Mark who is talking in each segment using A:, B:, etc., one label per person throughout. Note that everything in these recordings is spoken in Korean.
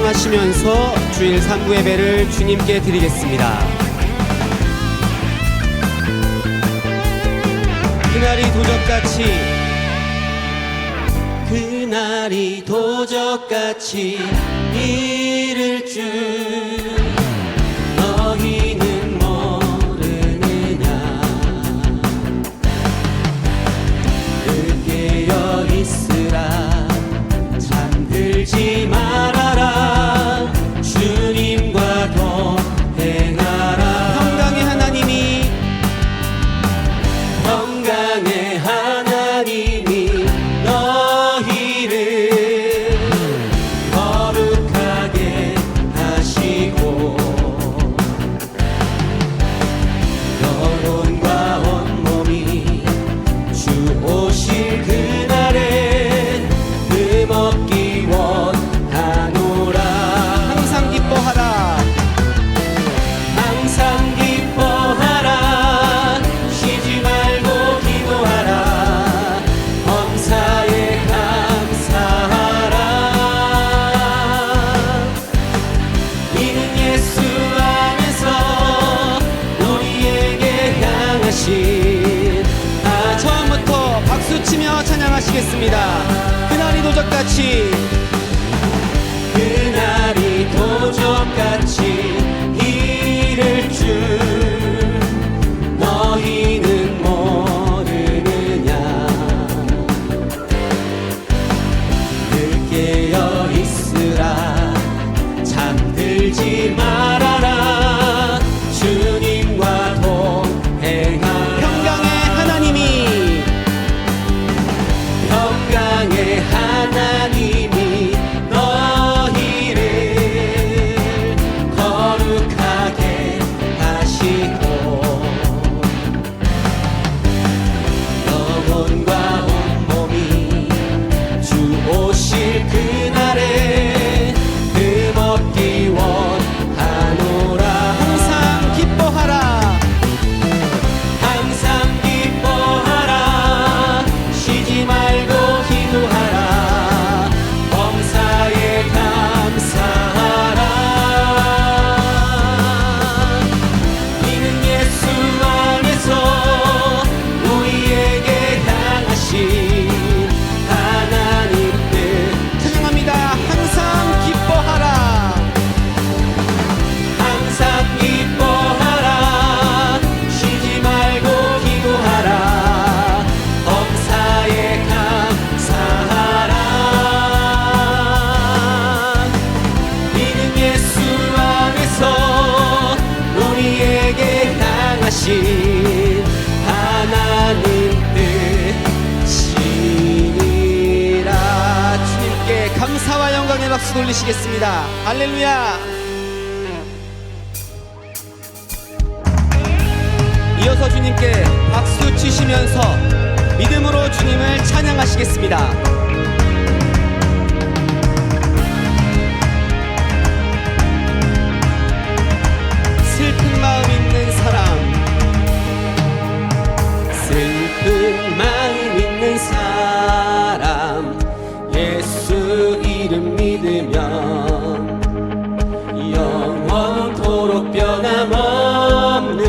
A: 찬양하시면서 주일 3부 예배를 주님께 드리겠습니다. 그날이 도적같이 이를 줄 너희는 모르느냐. 늘 깨어 있으라 잠들지 말아라 주님과 동행하라. 평강의 하나님이 너희를 거룩하게 하시고 영혼과 온몸이 주 오실 그날에 흠없기 원하노라. 항상 기뻐하라. 항상 기뻐하라. 쉬지 말고 기도하라. 범사에 감사하라. 이는 예수 안에서 우리에게 향하신 처음부터 박수치며 찬양하시겠습니다. 그날이 도적같이 이를 줄 너희는 모르느냐. 늘 깨어 있으라 잠들지 말아라 주님과 동행하라. 평강의 하나님이 너희를 거룩하게 하시고 영혼과 온몸이 주 오실 그날에 흠없기 원하노라. 항상 기뻐하라. 항상 기뻐하라. 쉬지 말고 기도하라. 범사에 감사하라. 이는 예수 안에서 우리에게 향하신 하나님 뜻. 찬양합니다. 항상 기뻐하라. 항상 기뻐하라. 쉬지 말고 기도하라. 범사에 감사하라. 이는 예수 안에서 우리에게 향하신 하나님 뜻이니라. 주님께 감사와 영광의 박수 돌리시겠습니다. 할렐루야. 이어서 주님께 박수 치시면서 믿음으로 주님을 찬양하시겠습니다. 슬픈 마음 있는 사람, 슬픈 마음 있는 사람, 예수 이름 믿으면 영원토록 변함없는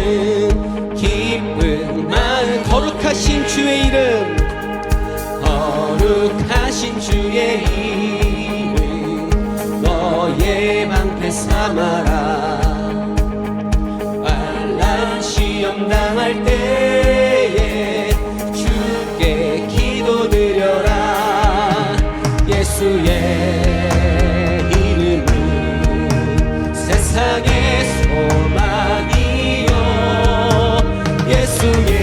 A: 기쁜 마음. 거룩하신 주의 이름, 거룩하신 주의 이름 너의 방패 삼아라. 환난 시험 당할 때에 주께 기도드려라. 예수의 이름은 세상의 소망이요. 예수의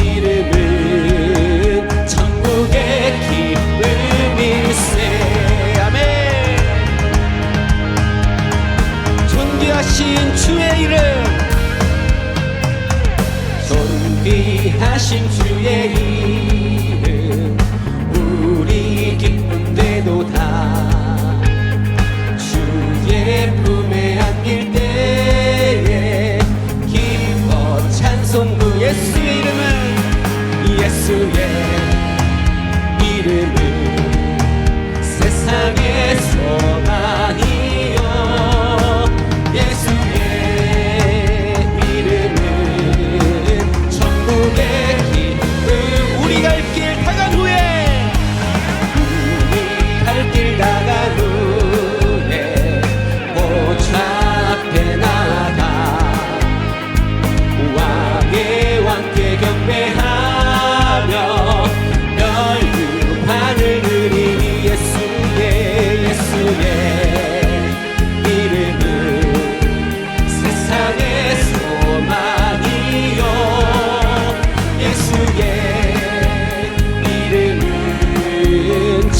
A: 이름은 천국의 기쁨일세. 아멘. 존귀하신 주의 이름, 존귀하신 주의 이름 우리 기쁨 되도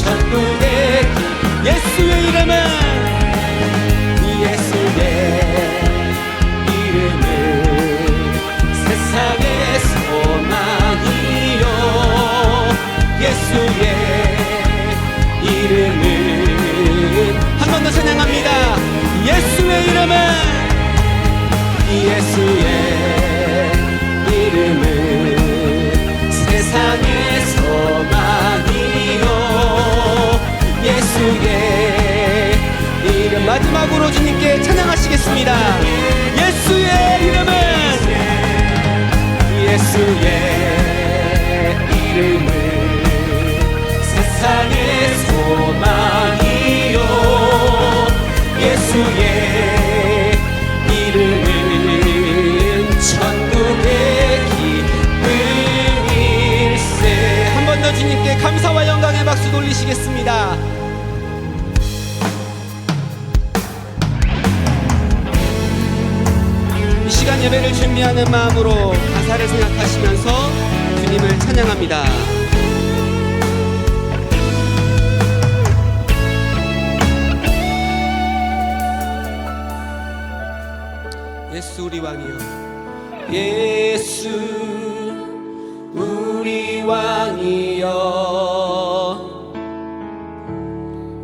A: 천국의 예수의 이름은 예수의 이름은 세상의 소망이요 예수의 이름은 한 번 더 찬양합니다. 예수의 이름은 예수의 이름은 세상의 소망이요 예수의 이름 마지막으로 주님께 찬양하시겠습니다. 예수의 이름은 예수의 이름은 세상의 소망이요 예수의 이름은 천국의 기쁨일세. 한 번 더 주님께 감사와 영광의 박수 돌리시겠습니다. 이 시간 예배를 준비하는 마음으로 가사를 생각하시면서 주님을 찬양합니다. 예수 우리 왕이여 예수 우리 왕이여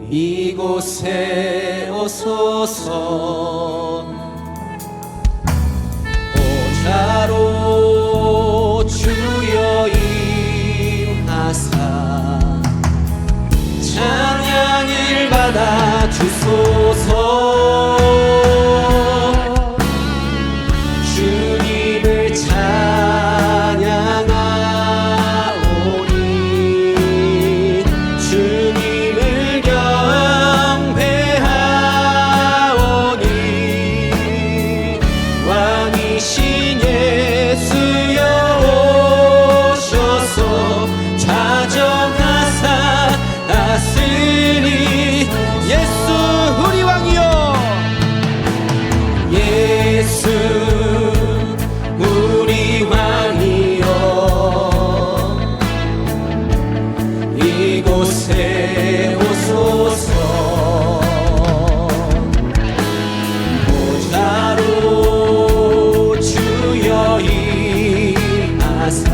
A: 이곳에 오소서 보좌로 주여 임하사 찬양을 받아 주소서 주님을 찬양하오니 주님을 경배하오니 왕이신 예수여 오셔서 좌정하사 다스리 예수 우리 왕이여 예수 우리 왕이여 이곳에 오소서 보좌로 주여 임하사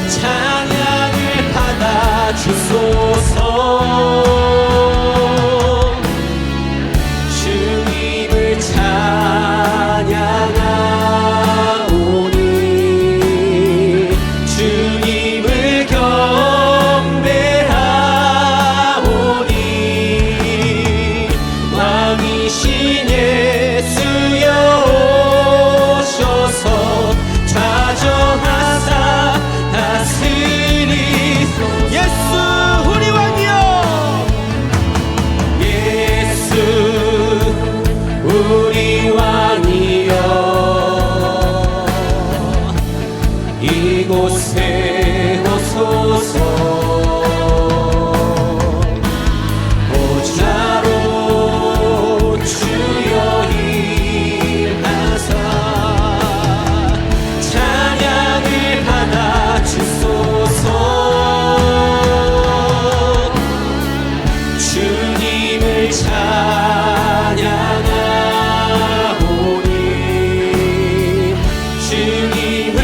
A: 찬양을 받아 주소서 주님을 찬양하오니 주님을 경배하오니 왕이신 예수여 오셔서 좌정하사 다스리 예수 우리 왕이여 예수 우리 왕이여 이곳에 오소서 보좌로 주여 임하사 찬양을 받아 주소서 주님을 찬양하오니 주님을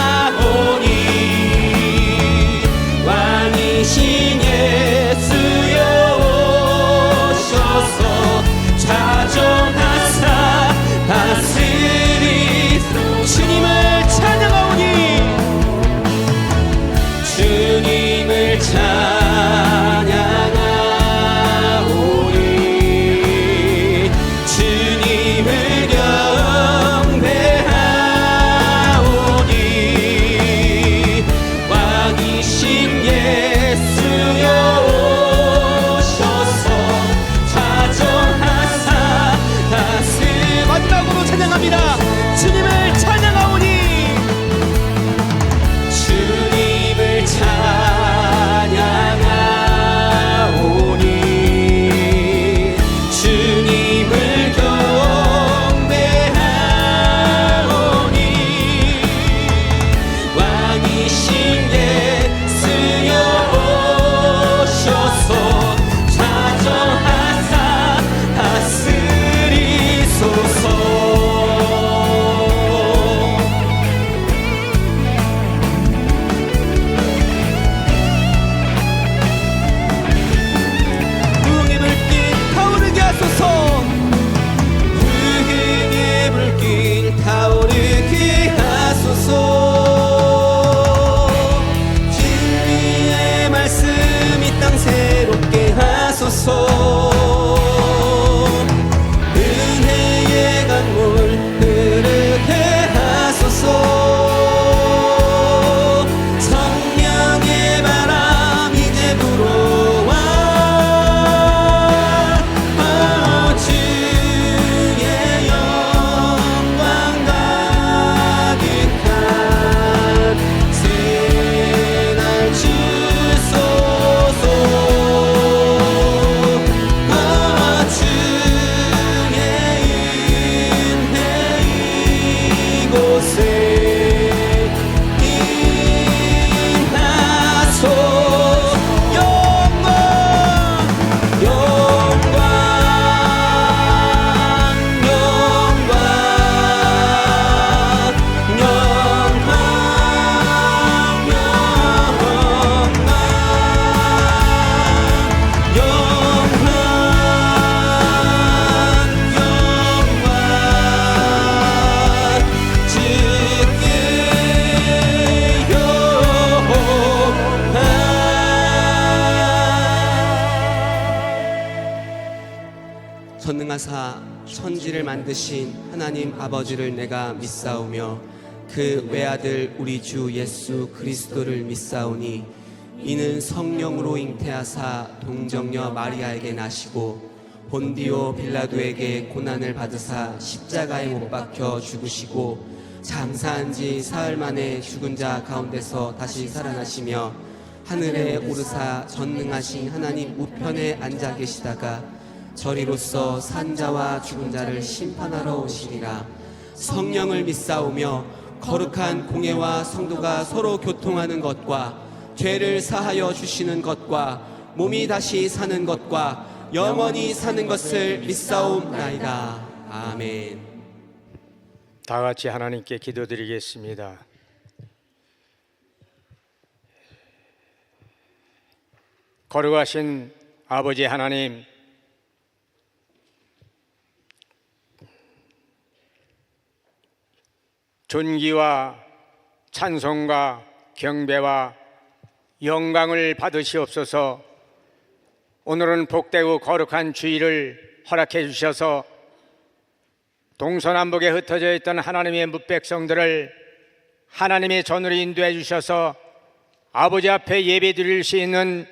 A: 경배하오니 왕이신 예수여 오셔서 좌정하사 다스리 주님을 찬양하오니 주님을 찬양하오니 주님을 경배하오니 왕이신 예수여 오셔서 좌정하사 다스리 마지막으로 찬양합니다. 주님을 찬양하오니 주님을 찬양 인하사 천지를 만드신 하나님 아버지를 내가 믿사오며 그 외아들 우리 주 예수 그리스도를 믿사오니 이는 성령으로 잉태하사 동정녀 마리아에게 나시고 본디오 빌라도에게 고난을 받으사 십자가에 못 박혀 죽으시고 장사한 지 사흘 만에 죽은 자 가운데서 다시 살아나시며 하늘에 오르사 전능하신 하나님 우편에 앉아 계시다가 저리로서 산 자와 죽은 자를 심판하러 오시리라. 성령을 믿사오며 거룩한 공예와 성도가 서로 교통하는 것과 죄를 사하여 주시는 것과 몸이 다시 사는 것과 영원히 사는 것을 믿사옵나이다. 아멘.
B: 다 같이 하나님께 기도드리겠습니다. 거룩하신 아버지 하나님, 존귀와 찬송과 경배와 영광을 받으시옵소서. 오늘은 복되고 거룩한 주일을 허락해 주셔서 동서남북에 흩어져 있던 하나님의 뭇백성들을 하나님의 전으로 인도해 주셔서 아버지 앞에 예배 드릴 수 있는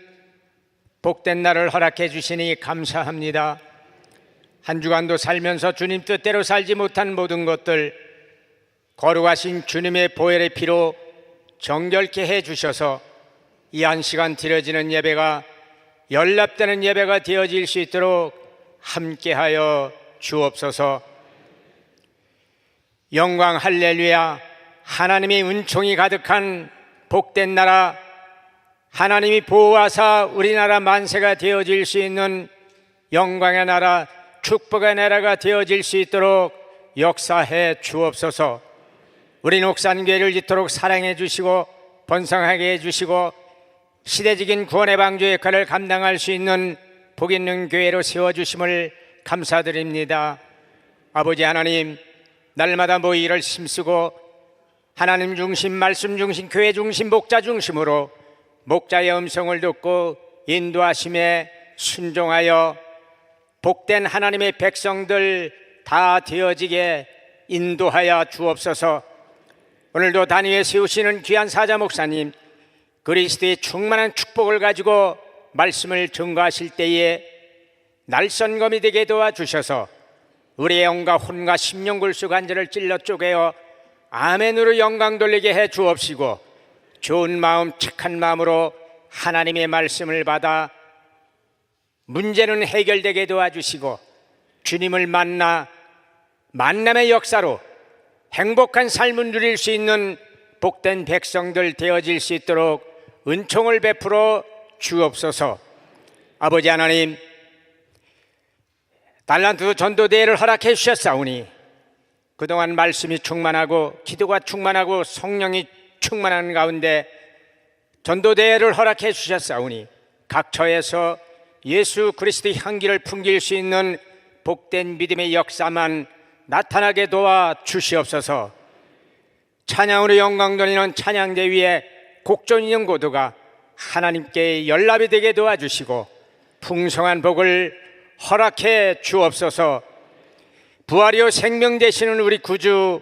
B: 복된 날을 허락해 주시니 감사합니다. 한 주간도 살면서 주님 뜻대로 살지 못한 모든 것들 거룩하신 주님의 보혈의 피로 정결케 해 주셔서 이 한 시간 드려지는 예배가 연락되는 예배가 되어질 수 있도록 함께하여 주옵소서. 영광 할렐루야. 하나님의 은총이 가득한 복된 나라, 하나님이 보호하사 우리나라 만세가 되어질 수 있는 영광의 나라, 축복의 나라가 되어질 수 있도록 역사해 주옵소서. 우리 옥산교회를 이토록 사랑해 주시고 번성하게 해주시고 시대적인 구원의 방주 역할을 감당할 수 있는 복 있는 교회로 세워주심을 감사드립니다. 아버지 하나님, 날마다 모이기를 힘쓰고 하나님 중심, 말씀 중심, 교회 중심, 목자 중심으로 목자의 음성을 듣고 인도하심에 순종하여 복된 하나님의 백성들 다 되어지게 인도하여 주옵소서. 오늘도 단위에 세우시는 귀한 사자 목사님, 그리스도의 충만한 축복을 가지고 말씀을 증거하실 때에 날선검이 되게 도와주셔서 우리의 영과 혼과 심령골수 관절을 찔러 쪼개어 아멘으로 영광 돌리게 해 주옵시고, 좋은 마음, 착한 마음으로 하나님의 말씀을 받아 문제는 해결되게 도와주시고 주님을 만나 만남의 역사로 행복한 삶을 누릴 수 있는 복된 백성들 되어질 수 있도록 은총을 베풀어 주옵소서. 아버지 하나님, 달란트 전도대회를 허락해 주셨사오니 그동안 말씀이 충만하고 기도가 충만하고 성령이 충만한 가운데 전도대회를 허락해 주셨사오니 각 처에서 예수 그리스도의 향기를 풍길 수 있는 복된 믿음의 역사만 나타나게 도와 주시옵소서. 찬양으로 영광 돌리는 찬양대 위에 곡전 인형 고도가 하나님께 연락이 되게 도와주시고 풍성한 복을 허락해 주옵소서. 부활이요 생명 되시는 우리 구주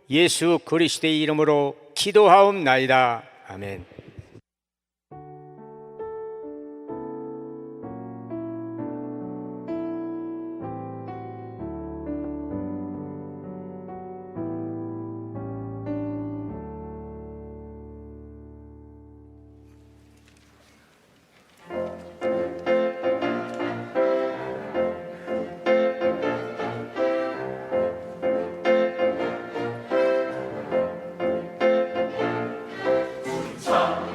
B: 예수 그리스도의 이름으로 기도하옵나이다. 아멘.
C: 참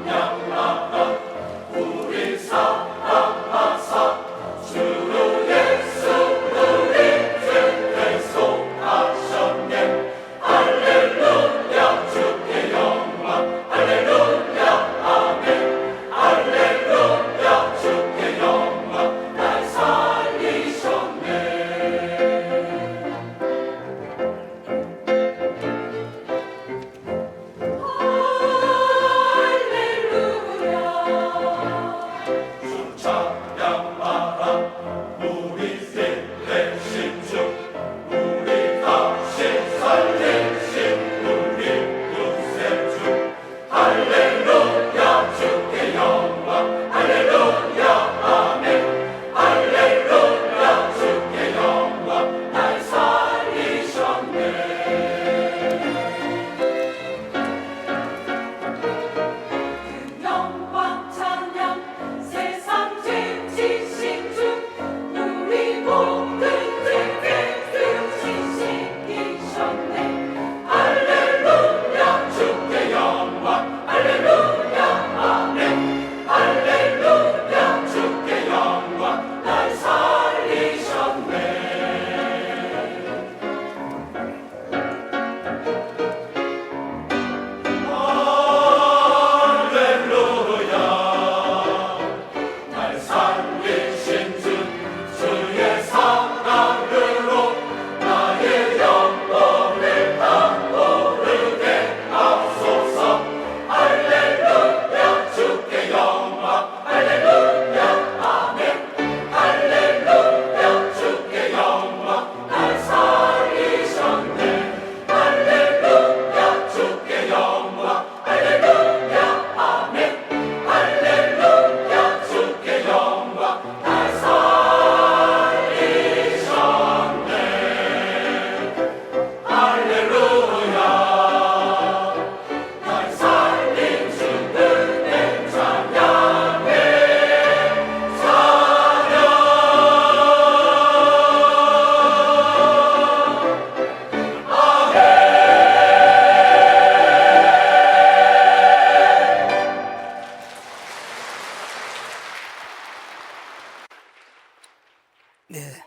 C: 네,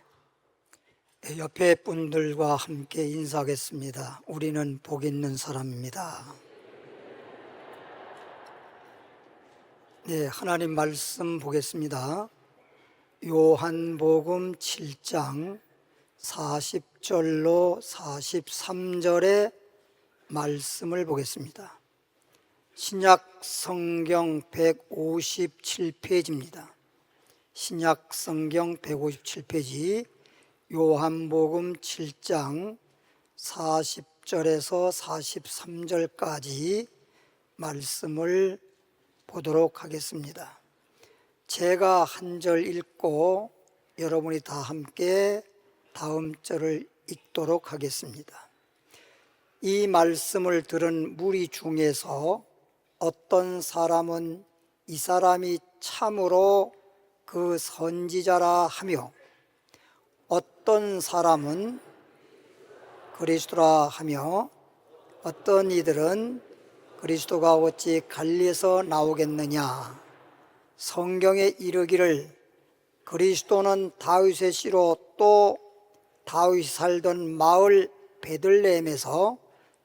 C: 옆에 분들과 함께 인사하겠습니다. 우리는 복 있는 사람입니다. 네, 하나님 말씀 보겠습니다. 요한복음 7장 40절로 43절의 말씀을 보겠습니다. 신약 성경 157페이지입니다. 신약 성경 157페이지 요한복음 7장 40절에서 43절까지 말씀을 보도록 하겠습니다. 제가 한 절 읽고 여러분이 다 함께 다음 절을 읽도록 하겠습니다. 이 말씀을 들은 무리 중에서 어떤 사람은 이 사람이 참으로 그 선지자라 하며 어떤 사람은 그리스도라 하며 어떤 이들은 그리스도가 어찌 갈리에서 나오겠느냐. 성경에 이르기를 그리스도는 다윗의 씨로 또 다윗이 살던 마을 베들레헴에서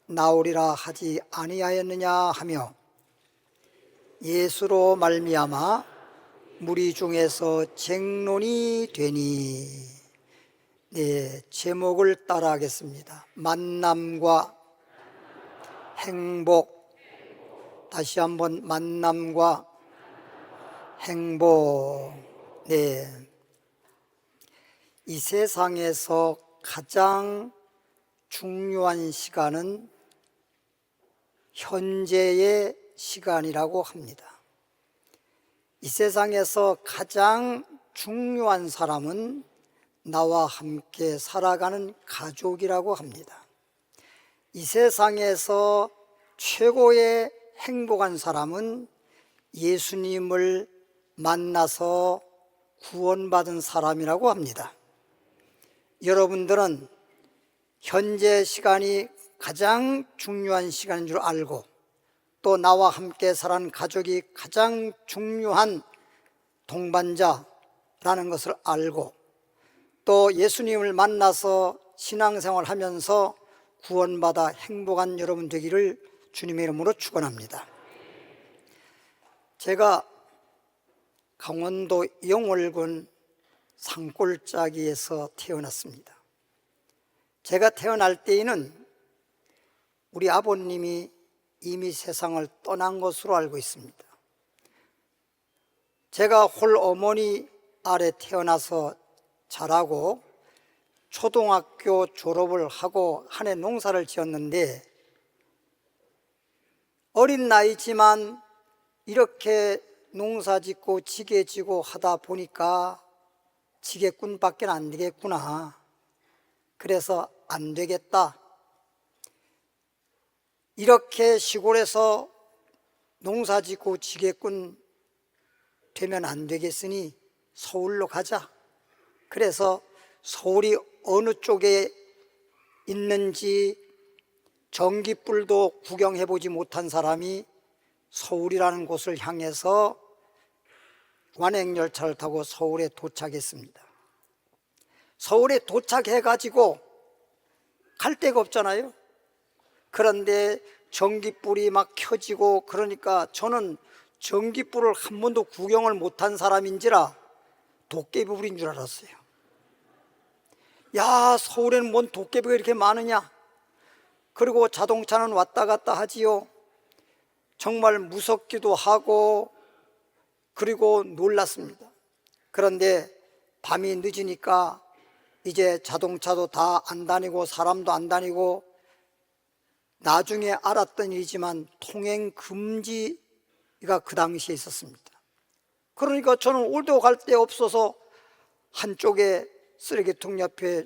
C: 나오리라 하지 아니하였느냐 하며 예수로 말미암아 무리 중에서 쟁론이 되니. 네, 제목을 따라하겠습니다. 만남과 행복. 다시 한번 만남과 행복. 네, 이 세상에서 가장 중요한 시간은 현재의 시간이라고 합니다. 이 세상에서 가장 중요한 사람은 나와 함께 살아가는 가족이라고 합니다. 이 세상에서 최고의 행복한 사람은 예수님을 만나서 구원받은 사람이라고 합니다. 여러분들은 현재 시간이 가장 중요한 시간인 줄 알고 또 나와 함께 살아가는 가족이 가장 중요한 동반자라는 것을 알고 또 예수님을 만나서 신앙생활 하면서 구원받아 행복한 여러분 되기를 주님의 이름으로 축원합니다. 제가 강원도 영월군 산골짜기에서 태어났습니다. 제가 태어날 때에는 우리 아버님이 이미 세상을 떠난 것으로 알고 있습니다. 제가 홀 어머니 아래 태어나서 자라고 초등학교 졸업을 하고 한 해 농사를 지었는데 어린 나이지만 이렇게 농사 짓고 지게 지고 하다 보니까 지게꾼밖에 안 되겠구나. 그래서 안 되겠다. 이렇게 시골에서 농사 짓고 지게꾼 되면 안 되겠으니 서울로 가자. 그래서 서울이 어느 쪽에 있는지 전기불도 구경해보지 못한 사람이 서울이라는 곳을 향해서 관행열차를 타고 서울에 도착했습니다. 서울에 도착해가지고 갈 데가 없잖아요. 그런데 전기불이 막 켜지고 그러니까 저는 전기불을 한 번도 구경을 못한 사람인지라 도깨비불인 줄 알았어요. 야, 서울에는 뭔 도깨비가 이렇게 많으냐. 그리고 자동차는 왔다 갔다 하지요. 정말 무섭기도 하고 그리고 놀랐습니다. 그런데 밤이 늦으니까 이제 자동차도 다 안 다니고 사람도 안 다니고 나중에 알았던 일이지만 통행 금지가 그 당시에 있었습니다. 그러니까 저는 올도 갈 데 없어서 한쪽에 쓰레기통 옆에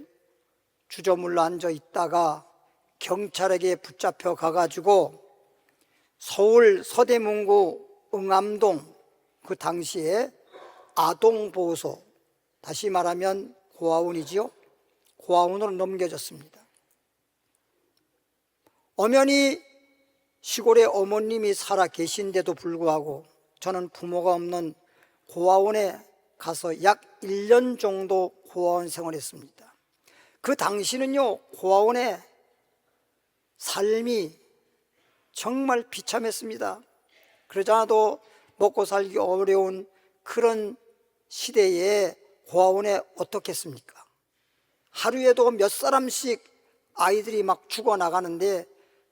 C: 주저물러 앉아 있다가 경찰에게 붙잡혀 가가지고 서울 서대문구 응암동 그 당시에 아동보호소, 다시 말하면 고아원이지요. 고아원으로 넘겨졌습니다. 엄연히 시골에 어머님이 살아 계신데도 불구하고 저는 부모가 없는 고아원에 가서 약 1년 정도 고아원 생활했습니다. 그 당시는요, 고아원의 삶이 정말 비참했습니다. 그러잖아도 먹고 살기 어려운 그런 시대에 고아원에 어떻겠습니까? 하루에도 몇 사람씩 아이들이 막 죽어나가는데,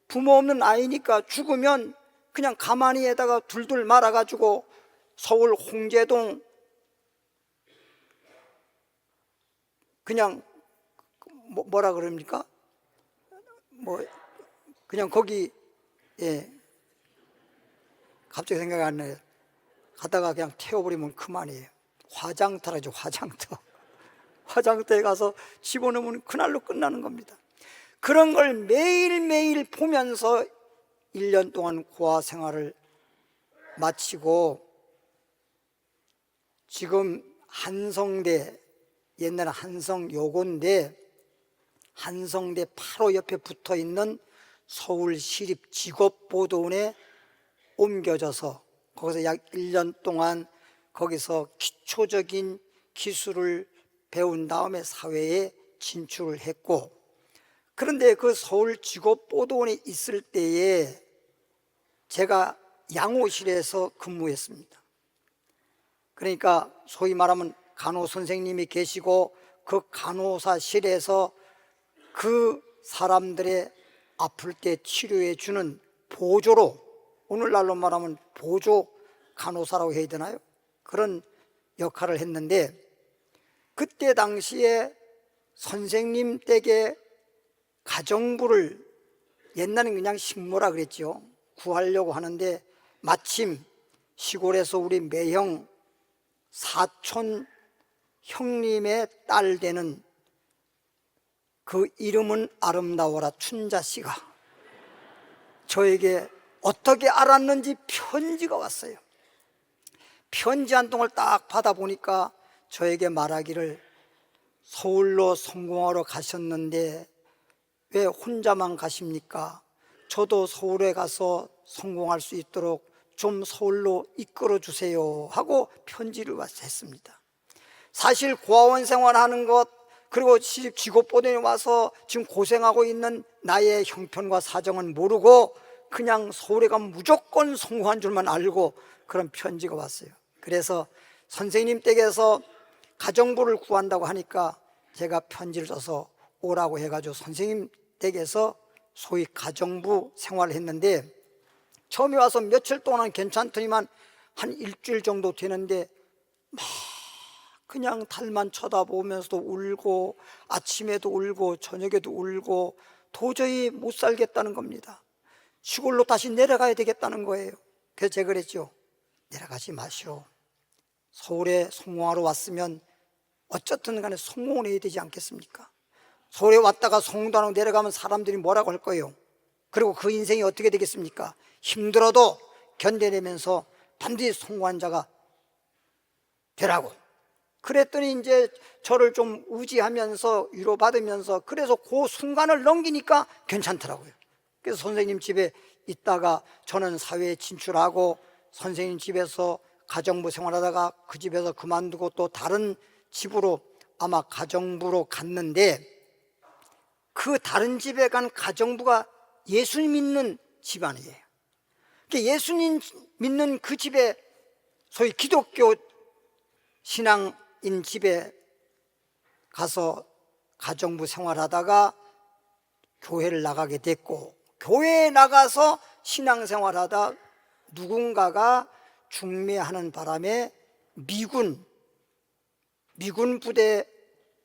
C: 부모 없는 아이니까 죽으면 그냥 가만히에다가 둘둘 말아가지고 서울 홍제동 그냥 뭐라 그럽니까? 그냥 거기, 갑자기 생각이 안 나요. 가다가 그냥 태워버리면 그만이에요. 화장터라죠, 화장터. 화장터에 가서 집어넣으면 그날로 끝나는 겁니다. 그런 걸 매일매일 보면서 1년 동안 고아 생활을 마치고, 지금 한성대, 옛날에 한성여고인데 한성대 바로 옆에 붙어 있는 서울시립직업보도원에 옮겨져서 거기서 약 1년 동안 거기서 기초적인 기술을 배운 다음에 사회에 진출을 했고, 그런데 그 서울직업보도원에 있을 때에 제가 양호실에서 근무했습니다. 그러니까 소위 말하면 간호선생님이 계시고 그 간호사실에서 그 사람들의 아플 때 치료해 주는 보조로, 오늘날로 말하면 보조 간호사라고 해야 되나요? 그런 역할을 했는데, 그때 당시에 선생님 댁에 가정부를, 옛날엔 그냥 식모라 그랬죠, 구하려고 하는데, 마침 시골에서 우리 매형 사촌 형님의 딸 되는, 그 이름은 아름다워라 춘자 씨가 저에게 어떻게 알았는지 편지가 왔어요. 편지 한 통을 딱 받아보니까 저에게 말하기를, 서울로 성공하러 가셨는데 왜 혼자만 가십니까? 저도 서울에 가서 성공할 수 있도록 좀 서울로 이끌어 주세요 하고 편지를 했습니다. 사실 고아원 생활하는 것, 그리고 직업보도에 와서 지금 고생하고 있는 나의 형편과 사정은 모르고 그냥 서울에 가면 무조건 성공한 줄만 알고 그런 편지가 왔어요. 그래서 선생님 댁에서 가정부를 구한다고 하니까 제가 편지를 써서 오라고 해가지고 선생님 댁에서 소위 가정부 생활을 했는데, 처음에 와서 며칠 동안은 괜찮더니만 한 일주일 정도 되는데 막 그냥 달만 쳐다보면서도 울고, 아침에도 울고 저녁에도 울고, 도저히 못 살겠다는 겁니다. 시골로 다시 내려가야 되겠다는 거예요. 그래서 제가 그랬죠. 내려가지 마시오. 서울에 성공하러 왔으면 어쨌든 간에 성공을 해야 되지 않겠습니까? 서울에 왔다가 성공도 안 하고 내려가면 사람들이 뭐라고 할 거예요? 그리고 그 인생이 어떻게 되겠습니까? 힘들어도 견뎌내면서 반드시 성공한 자가 되라고. 그랬더니 이제 저를 좀 의지하면서 위로받으면서, 그래서 그 순간을 넘기니까 괜찮더라고요. 그래서 선생님 집에 있다가 저는 사회에 진출하고 선생님 집에서 가정부 생활하다가 그 집에서 그만두고 또 다른 집으로 아마 가정부로 갔는데, 그 다른 집에 간 가정부가 예수님 믿는 집안이에요. 예수님 믿는 그 집에, 소위 기독교 신앙인 집에 가서 가정부 생활하다가 교회를 나가게 됐고, 교회에 나가서 신앙생활하다 누군가가 중매하는 바람에 미군 부대에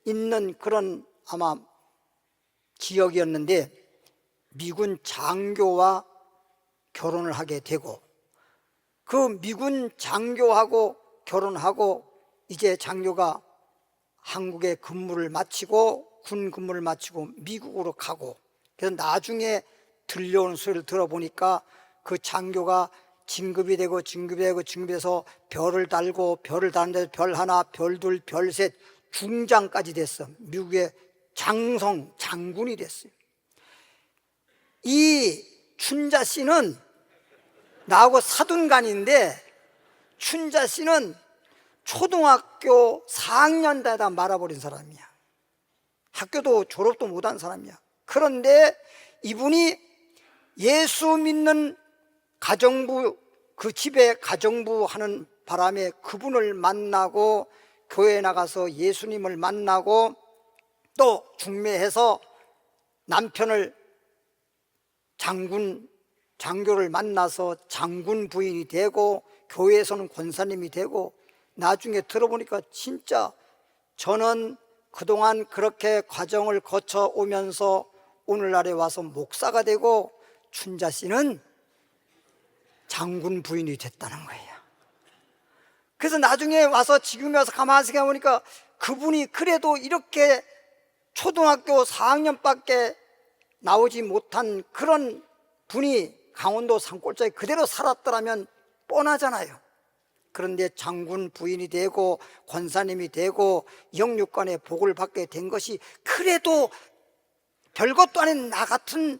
C: 있는 그런 아마 지역이었는데, 미군 장교와 결혼을 하게 되고, 그 미군 장교하고 결혼하고 이제 장교가 한국에 근무를 마치고, 군 근무를 마치고 미국으로 가고, 그래서 나중에 들려오는 소리를 들어보니까 그 장교가 진급이 되고 진급돼서 별을 달고, 별을 달는데 별 하나, 별 둘, 별 셋, 중장까지 됐어. 미국의 장군이 됐어요. 이 춘자 씨는 나하고 사돈간인데, 춘자 씨는 초등학교 4학년 때다 말아버린 사람이야. 학교도 졸업도 못한 사람이야. 그런데 이분이 예수 믿는 가정부, 그 집에 가정부 하는 바람에 그분을 만나고 교회에 나가서 예수님을 만나고 또 중매해서 남편을 장교를 만나서 장군 부인이 되고 교회에서는 권사님이 되고, 나중에 들어보니까 진짜 저는 그동안 그렇게 과정을 거쳐 오면서 오늘날에 와서 목사가 되고 춘자 씨는 장군 부인이 됐다는 거예요. 그래서 나중에 와서 지금에 와서 가만히 생각해 보니까 그분이 그래도 이렇게 초등학교 4학년밖에 나오지 못한 그런 분이 강원도 산골짜기 그대로 살았더라면 뻔하잖아요. 그런데 장군 부인이 되고 권사님이 되고 영육간의 복을 받게 된 것이 그래도 별것도 아닌 나 같은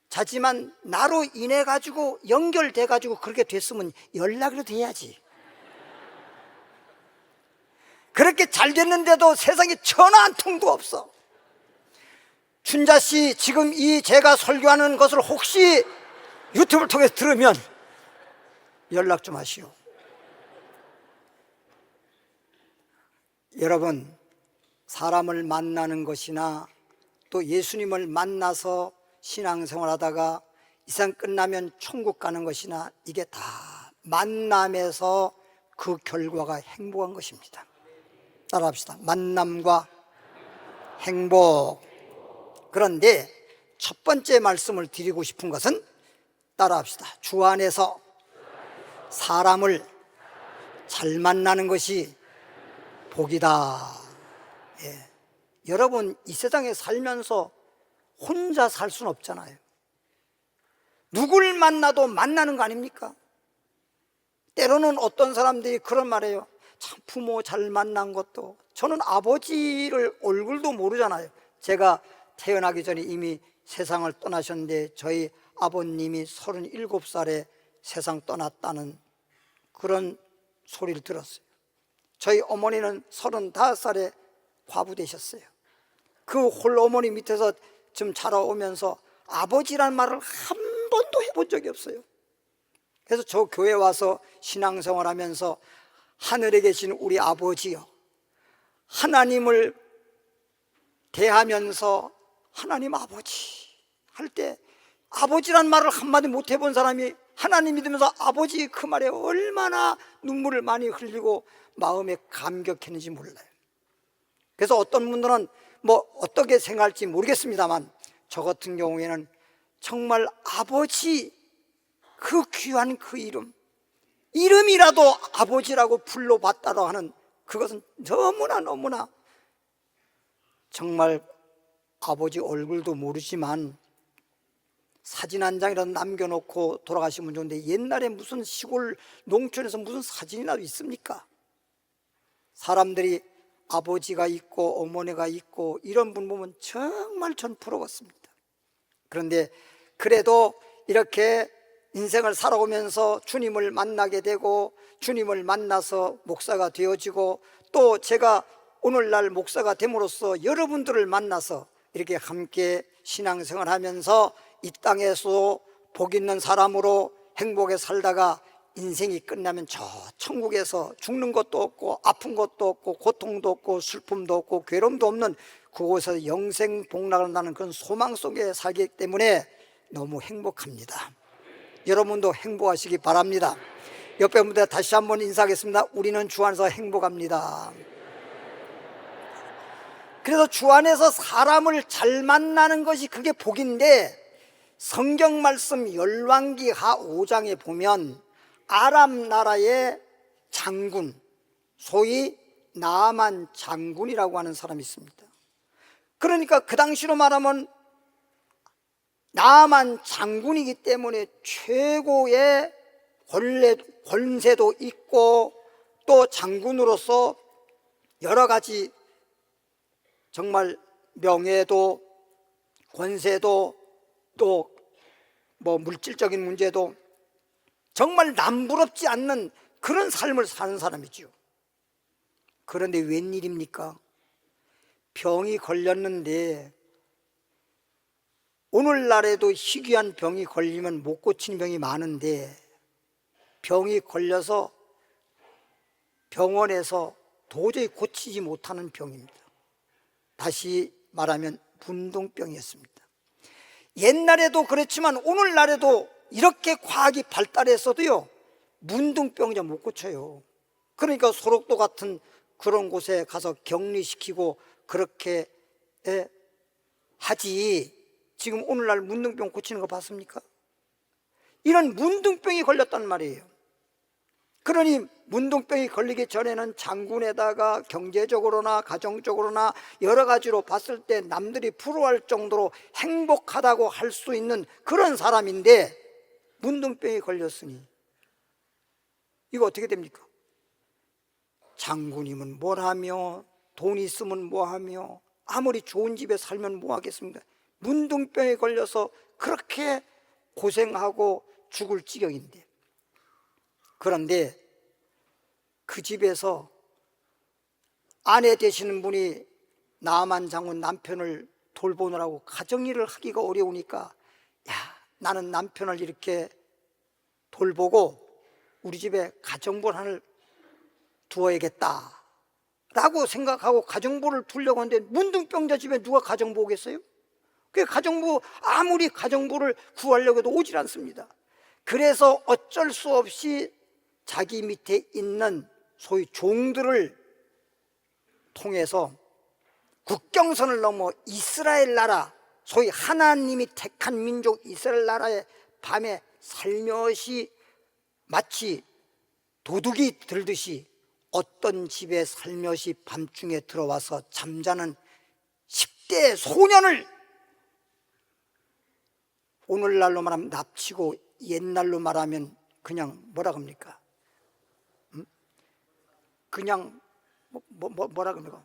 C: 자지만 나로 인해 가지고 연결돼 가지고 그렇게 됐으면 연락이라도 해야지. 그렇게 잘 됐는데도 세상에 전화 한 통도 없어. 춘자 씨, 지금 이 제가 설교하는 것을 혹시 유튜브를 통해서 들으면 연락 좀 하시오. 여러분, 사람을 만나는 것이나 또 예수님을 만나서 신앙생활 하다가 이 세상 끝나면 천국 가는 것이나 이게 다 만남에서 그 결과가 행복한 것입니다. 따라합시다. 만남과 행복. 그런데 첫 번째 말씀을 드리고 싶은 것은 따라합시다. 주 안에서 사람을 잘 만나는 것이 복이다. 예. 여러분, 이 세상에 살면서 혼자 살 수는 없잖아요. 누굴 만나도 만나는 거 아닙니까? 때로는 어떤 사람들이 그런 말해요. 참 부모 잘 만난 것도, 저는 아버지를 얼굴도 모르잖아요. 제가 태어나기 전에 이미 세상을 떠나셨는데 저희 아버님이 37살에 세상 떠났다는 그런 소리를 들었어요. 저희 어머니는 35살에 과부 되셨어요. 그 홀어머니 밑에서 좀 자라오면서 아버지란 말을 한 번도 해본 적이 없어요. 그래서 저 교회 와서 신앙생활 하면서 하늘에 계신 우리 아버지요, 하나님을 대하면서 하나님 아버지 할 때 아버지란 말을 한마디 못 해본 사람이 하나님 믿으면서 아버지 그 말에 얼마나 눈물을 많이 흘리고 마음에 감격했는지 몰라요. 그래서 어떤 분들은 뭐 어떻게 생각할지 모르겠습니다만 저 같은 경우에는 정말 아버지, 그 귀한 그 이름이라도 아버지라고 불러봤다고 하는 그것은 너무나 정말 아버지 얼굴도 모르지만 사진 한 장이라도 남겨놓고 돌아가시면 좋은데 옛날에 무슨 시골 농촌에서 무슨 사진이라도 있습니까? 사람들이 아버지가 있고 어머니가 있고 이런 분 보면 정말 전 부러웠습니다. 그런데 그래도 이렇게 인생을 살아오면서 주님을 만나게 되고 주님을 만나서 목사가 되어지고 또 제가 오늘날 목사가 됨으로써 여러분들을 만나서 이렇게 함께 신앙생활 하면서 이 땅에서 복 있는 사람으로 행복에 살다가 인생이 끝나면 저 천국에서 죽는 것도 없고 아픈 것도 없고 고통도 없고 슬픔도 없고 괴로움도 없는 그곳에서 영생 복락을 나는 그런 소망 속에 살기 때문에 너무 행복합니다. 여러분도 행복하시기 바랍니다. 옆에 분들 다시 한번 인사하겠습니다. 우리는 주 안에서 행복합니다. 그래서 주 안에서 사람을 잘 만나는 것이 그게 복인데, 성경 말씀 열왕기하 5장에 보면 아람 나라의 장군, 소위 나아만 장군이라고 하는 사람이 있습니다. 그러니까 그 당시로 말하면 나아만 장군이기 때문에 최고의 권세도 있고 또 장군으로서 여러 가지 정말 명예도 권세도 또 뭐 물질적인 문제도 정말 남부럽지 않는 그런 삶을 사는 사람이죠. 그런데 웬일입니까? 병이 걸렸는데, 오늘날에도 희귀한 병이 걸리면 못 고치는 병이 많은데, 병이 걸려서 병원에서 도저히 고치지 못하는 병입니다. 다시 말하면 문둥병이었습니다. 옛날에도 그렇지만 오늘날에도 이렇게 과학이 발달했어도요, 문둥병이 못 고쳐요. 그러니까 소록도 같은 그런 곳에 가서 격리시키고 그렇게 하지, 지금 오늘날 문둥병 고치는 거 봤습니까? 이런 문둥병이 걸렸단 말이에요. 그러니 문둥병이 걸리기 전에는 장군에다가 경제적으로나 가정적으로나 여러 가지로 봤을 때 남들이 부러워할 정도로 행복하다고 할 수 있는 그런 사람인데, 문둥병이 걸렸으니 이거 어떻게 됩니까? 장군이면 뭘 하며, 돈 있으면 뭐 하며, 아무리 좋은 집에 살면 뭐 하겠습니까? 문둥병에 걸려서 그렇게 고생하고 죽을 지경인데, 그런데 그 집에서 아내 되시는 분이 나만 장군 남편을 돌보느라고 가정일을 하기가 어려우니까, 야, 나는 남편을 이렇게 돌보고 우리 집에 가정부를 하나 두어야겠다 라고 생각하고 가정부를 두려고 하는데, 문둥병자 집에 누가 가정부 오겠어요? 그 가정부, 아무리 가정부를 구하려고 해도 오질 않습니다. 그래서 어쩔 수 없이 자기 밑에 있는 소위 종들을 통해서 국경선을 넘어 이스라엘 나라, 소위 하나님이 택한 민족 이스라엘 나라의 밤에 살며시 마치 도둑이 들듯이 어떤 집에 살며시 밤중에 들어와서 잠자는 10대 소년을 오늘날로 말하면 납치고, 옛날로 말하면 그냥 뭐라 합니까? 그냥 뭐라 그럽니까?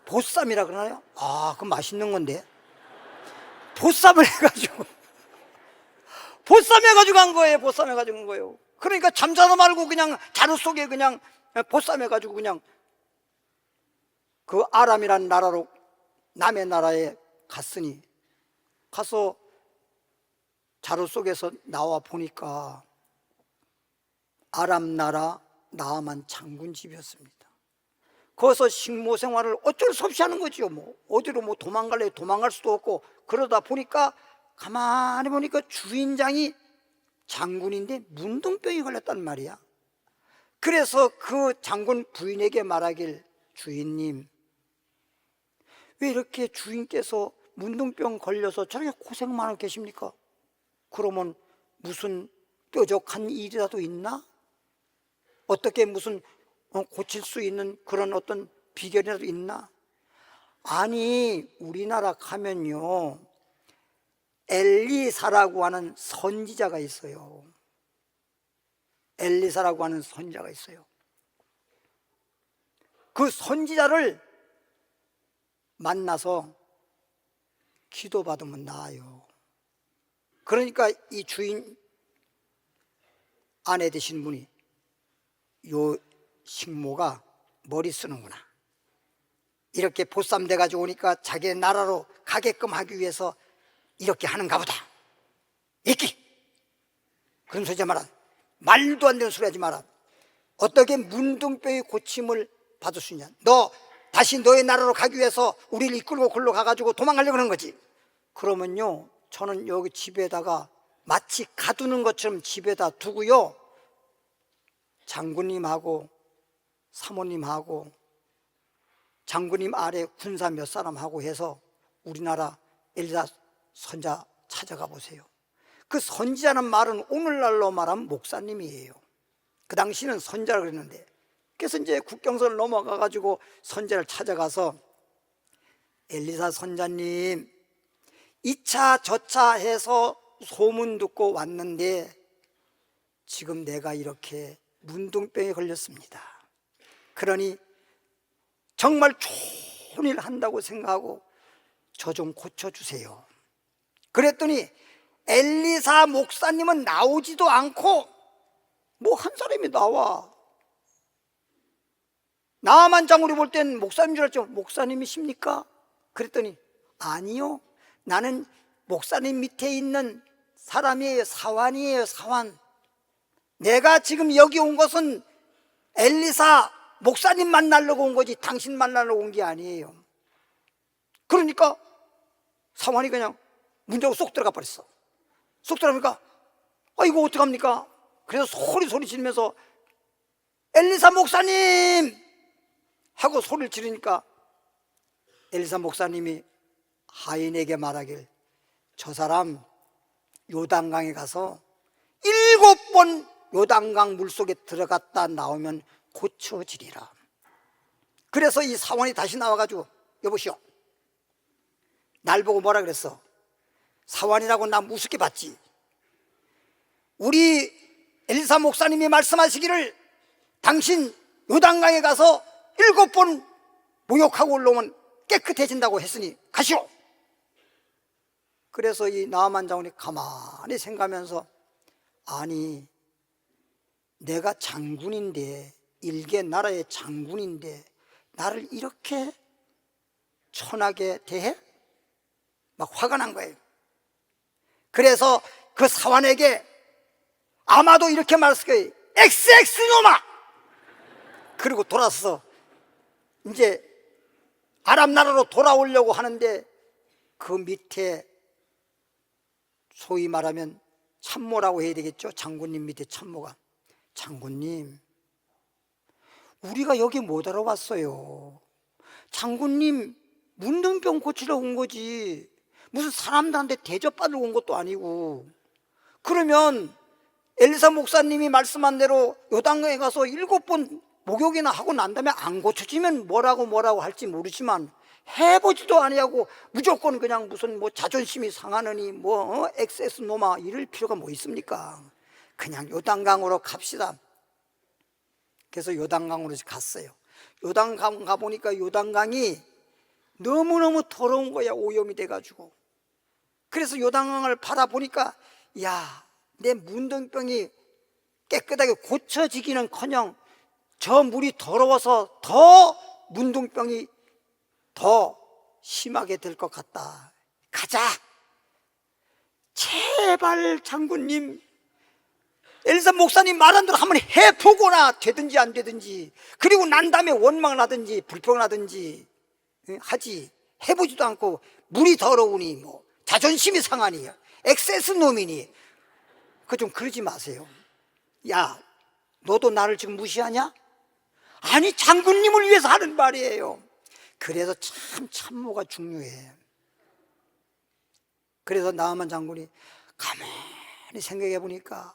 C: 보쌈이라 그러나요? 아, 그건 맛있는 건데. 보쌈을 해가지고 보쌈해가지고 한 거예요. 보쌈해가지고 한 거예요. 그러니까 잠자도 말고 그냥 자루 속에 그냥 보쌈해가지고 그냥 그 아람이라는 나라로, 남의 나라에 갔으니, 가서 자루 속에서 나와 보니까 아람 나라 나아만 장군 집이었습니다. 거기서 식모 생활을 어쩔 수 없이 하는 거지요. 뭐 어디로 뭐 도망갈래 도망갈 수도 없고, 그러다 보니까 가만히 보니까 주인장이 장군인데 문둥병이 걸렸단 말이야. 그래서 그 장군 부인에게 말하길, 주인님, 왜 이렇게 주인께서 문둥병 걸려서 저렇게 고생만 하고 계십니까? 그러면 무슨 뾰족한 일이라도 있나? 어떻게 무슨 고칠 수 있는 그런 어떤 비결이라도 있나? 아니, 우리나라 가면요, 엘리사라고 하는 선지자가 있어요. 엘리사라고 하는 선지자가 있어요. 그 선지자를 만나서 기도받으면 나아요. 그러니까 이 주인 아내 되신 분이, 요 식모가 머리 쓰는구나, 이렇게 보쌈 돼가지고 오니까 자기 나라로 가게끔 하기 위해서 이렇게 하는가 보다, 이끼 그런 소리 하지 마라. 말도 안 되는 소리 하지 마라. 어떻게 문둥병의 고침을 받을 수 있냐? 너 다시 너의 나라로 가기 위해서 우리를 이끌고 글로 가가지고 도망가려고 하는 거지. 그러면요, 저는 여기 집에다가 마치 가두는 것처럼 집에다 두고요, 장군님하고 사모님하고 장군님 아래 군사 몇 사람하고 해서 우리나라 엘리사 선자 찾아가 보세요. 그 선지자는 말은 오늘날로 말하면 목사님이에요. 그 당시는 선자라고 그랬는데, 그래서 이제 국경선을 넘어가 가지고 선자를 찾아가서, 엘리사 선자님, 이차 저차 해서 소문 듣고 왔는데 지금 내가 이렇게 문둥병에 걸렸습니다. 그러니 정말 좋은 일 한다고 생각하고 저 좀 고쳐주세요. 그랬더니 엘리사 목사님은 나오지도 않고, 뭐 한 사람이 나만 장군이 볼 땐 목사님인 줄 알았죠. 목사님이십니까? 그랬더니 아니요, 나는 목사님 밑에 있는 사람이에요. 사환이에요, 사환. 내가 지금 여기 온 것은 엘리사 목사님 만나려고 온 거지 당신 만나려고 온 게 아니에요. 그러니까 사환이 그냥 문자고 쏙 들어가 버렸어. 쏙 들어가니까 이거 어떡합니까? 그래서 소리 지르면서 엘리사 목사님 하고 소리를 지르니까 엘리사 목사님이 하인에게 말하길, 저 사람 요단강에 가서 7번 요단강 물속에 들어갔다 나오면 고쳐지리라. 그래서 이 사원이 다시 나와가지고, 여보시오, 날 보고 뭐라 그랬어? 사원이라고 나 우습게 봤지? 우리 엘리사 목사님이 말씀하시기를 당신 요단강에 가서 7번 목욕하고 올라오면 깨끗해진다고 했으니 가시오. 그래서 이 나아만 장군이 가만히 생각하면서, 아니 내가 장군인데, 일개 나라의 장군인데 나를 이렇게 천하게 대해? 막 화가 난 거예요. 그래서 그 사환에게 아마도 이렇게 말했을 거예요. XX 놈아! 그리고 돌아서 이제 아랍 나라로 돌아오려고 하는데, 그 밑에 소위 말하면 참모라고 해야 되겠죠. 장군님 밑에 참모가, 장군님, 우리가 여기 못 알아왔어요. 장군님 문둥병 고치러 온 거지 무슨 사람들한테 대접받으러 온 것도 아니고. 그러면 엘리사 목사님이 말씀한 대로 요단강에 가서 7번 목욕이나 하고 난 다음에 안 고쳐지면 뭐라고 할지 모르지만 해보지도 아니하고 무조건 그냥 무슨 뭐 자존심이 상하느니 뭐 엑세스 노마 이럴 필요가 뭐 있습니까? 그냥 요단강으로 갑시다. 그래서 요단강으로 갔어요. 요단강 가보니까 요단강이 너무너무 더러운 거야, 오염이 돼가지고. 그래서 요단강을 바라보니까, 야, 내 문둥병이 깨끗하게 고쳐지기는커녕 저 물이 더러워서 더 문둥병이 더 심하게 될 것 같다. 가자. 제발 장군님, 엘리사 목사님 말한 대로 한번 해보거나 되든지 안 되든지, 그리고 난 다음에 원망을 하든지 불평을 하든지 하지, 해보지도 않고 물이 더러우니 뭐 자존심이 상하니 엑세스 놈이니 그거 좀 그러지 마세요. 야, 너도 나를 지금 무시하냐? 아니, 장군님을 위해서 하는 말이에요. 그래서 참 참모가 중요해. 그래서 나아만 장군이 가만히 생각해 보니까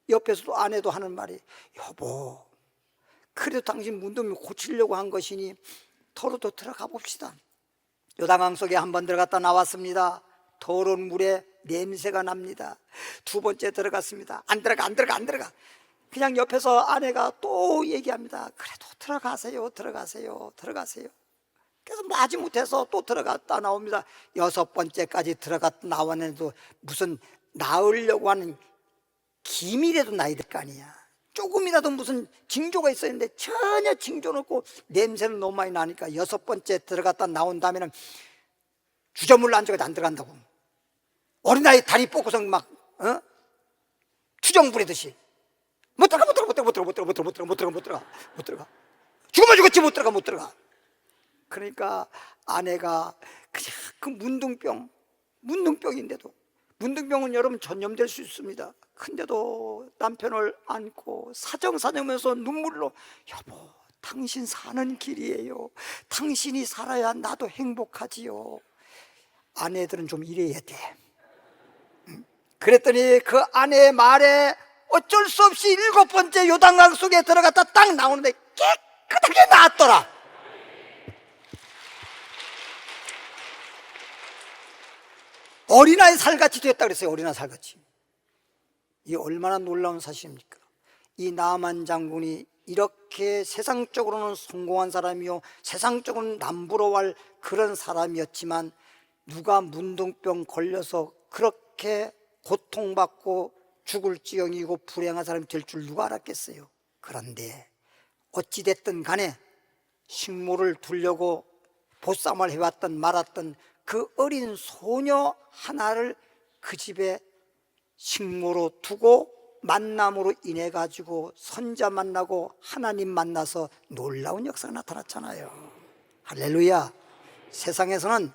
C: 옆에서도 아내도 하는 말이, 여보, 그래도 당신 문둥병 고치려고 한 것이니 더러도 들어가 봅시다. 요단강 속에 한번 들어갔다 나왔습니다. 더러운 물에 냄새가 납니다. 2번째 들어갔습니다. 안 들어가. 그냥 옆에서 아내가 또 얘기합니다. 그래도 들어가세요. 그래서 마지 못해서 또 들어갔다 나옵니다. 6번째까지 들어갔다 나왔는데도 무슨 나으려고 하는 기미라도 나야 될 거 아니야. 조금이라도 무슨 징조가 있어야 하는데 전혀 징조는 없고 냄새는 너무 많이 나니까 6번째 들어갔다 나온 다음에는 주저물러 앉아서 안 들어간다고. 어린아이 다리 뻗고서 막 추정 부리듯이 못 들어가. 죽으면 죽었지 못 들어가. 그러니까 아내가 그냥 그 문둥병인데도, 문둥병은 여러분 전염될 수 있습니다. 근데도 남편을 안고 사정사정하면서 눈물로, 여보, 당신 사는 길이에요. 당신이 살아야 나도 행복하지요. 아내들은 좀 이래야 돼. 그랬더니 그 아내의 말에 어쩔 수 없이 7번째 요단강 속에 들어갔다 딱 나오는데 깨끗하게 나왔더라. 어린아이 살같이 됐다 그랬어요. 어린아이 살같이. 이 얼마나 놀라운 사실입니까? 이 나아만 장군이 이렇게 세상적으로는 성공한 사람이요, 세상적으로는 남부러워할 그런 사람이었지만, 누가 문둥병 걸려서 그렇게 고통받고 죽을 지경이고 불행한 사람이 될 줄 누가 알았겠어요? 그런데 어찌됐든 간에 식모를 두려고 보쌈을 해왔던 말았던 그 어린 소녀 하나를 그 집에 식모로 두고 만남으로 인해 가지고 선자 만나고 하나님 만나서 놀라운 역사가 나타났잖아요. 할렐루야. 세상에서는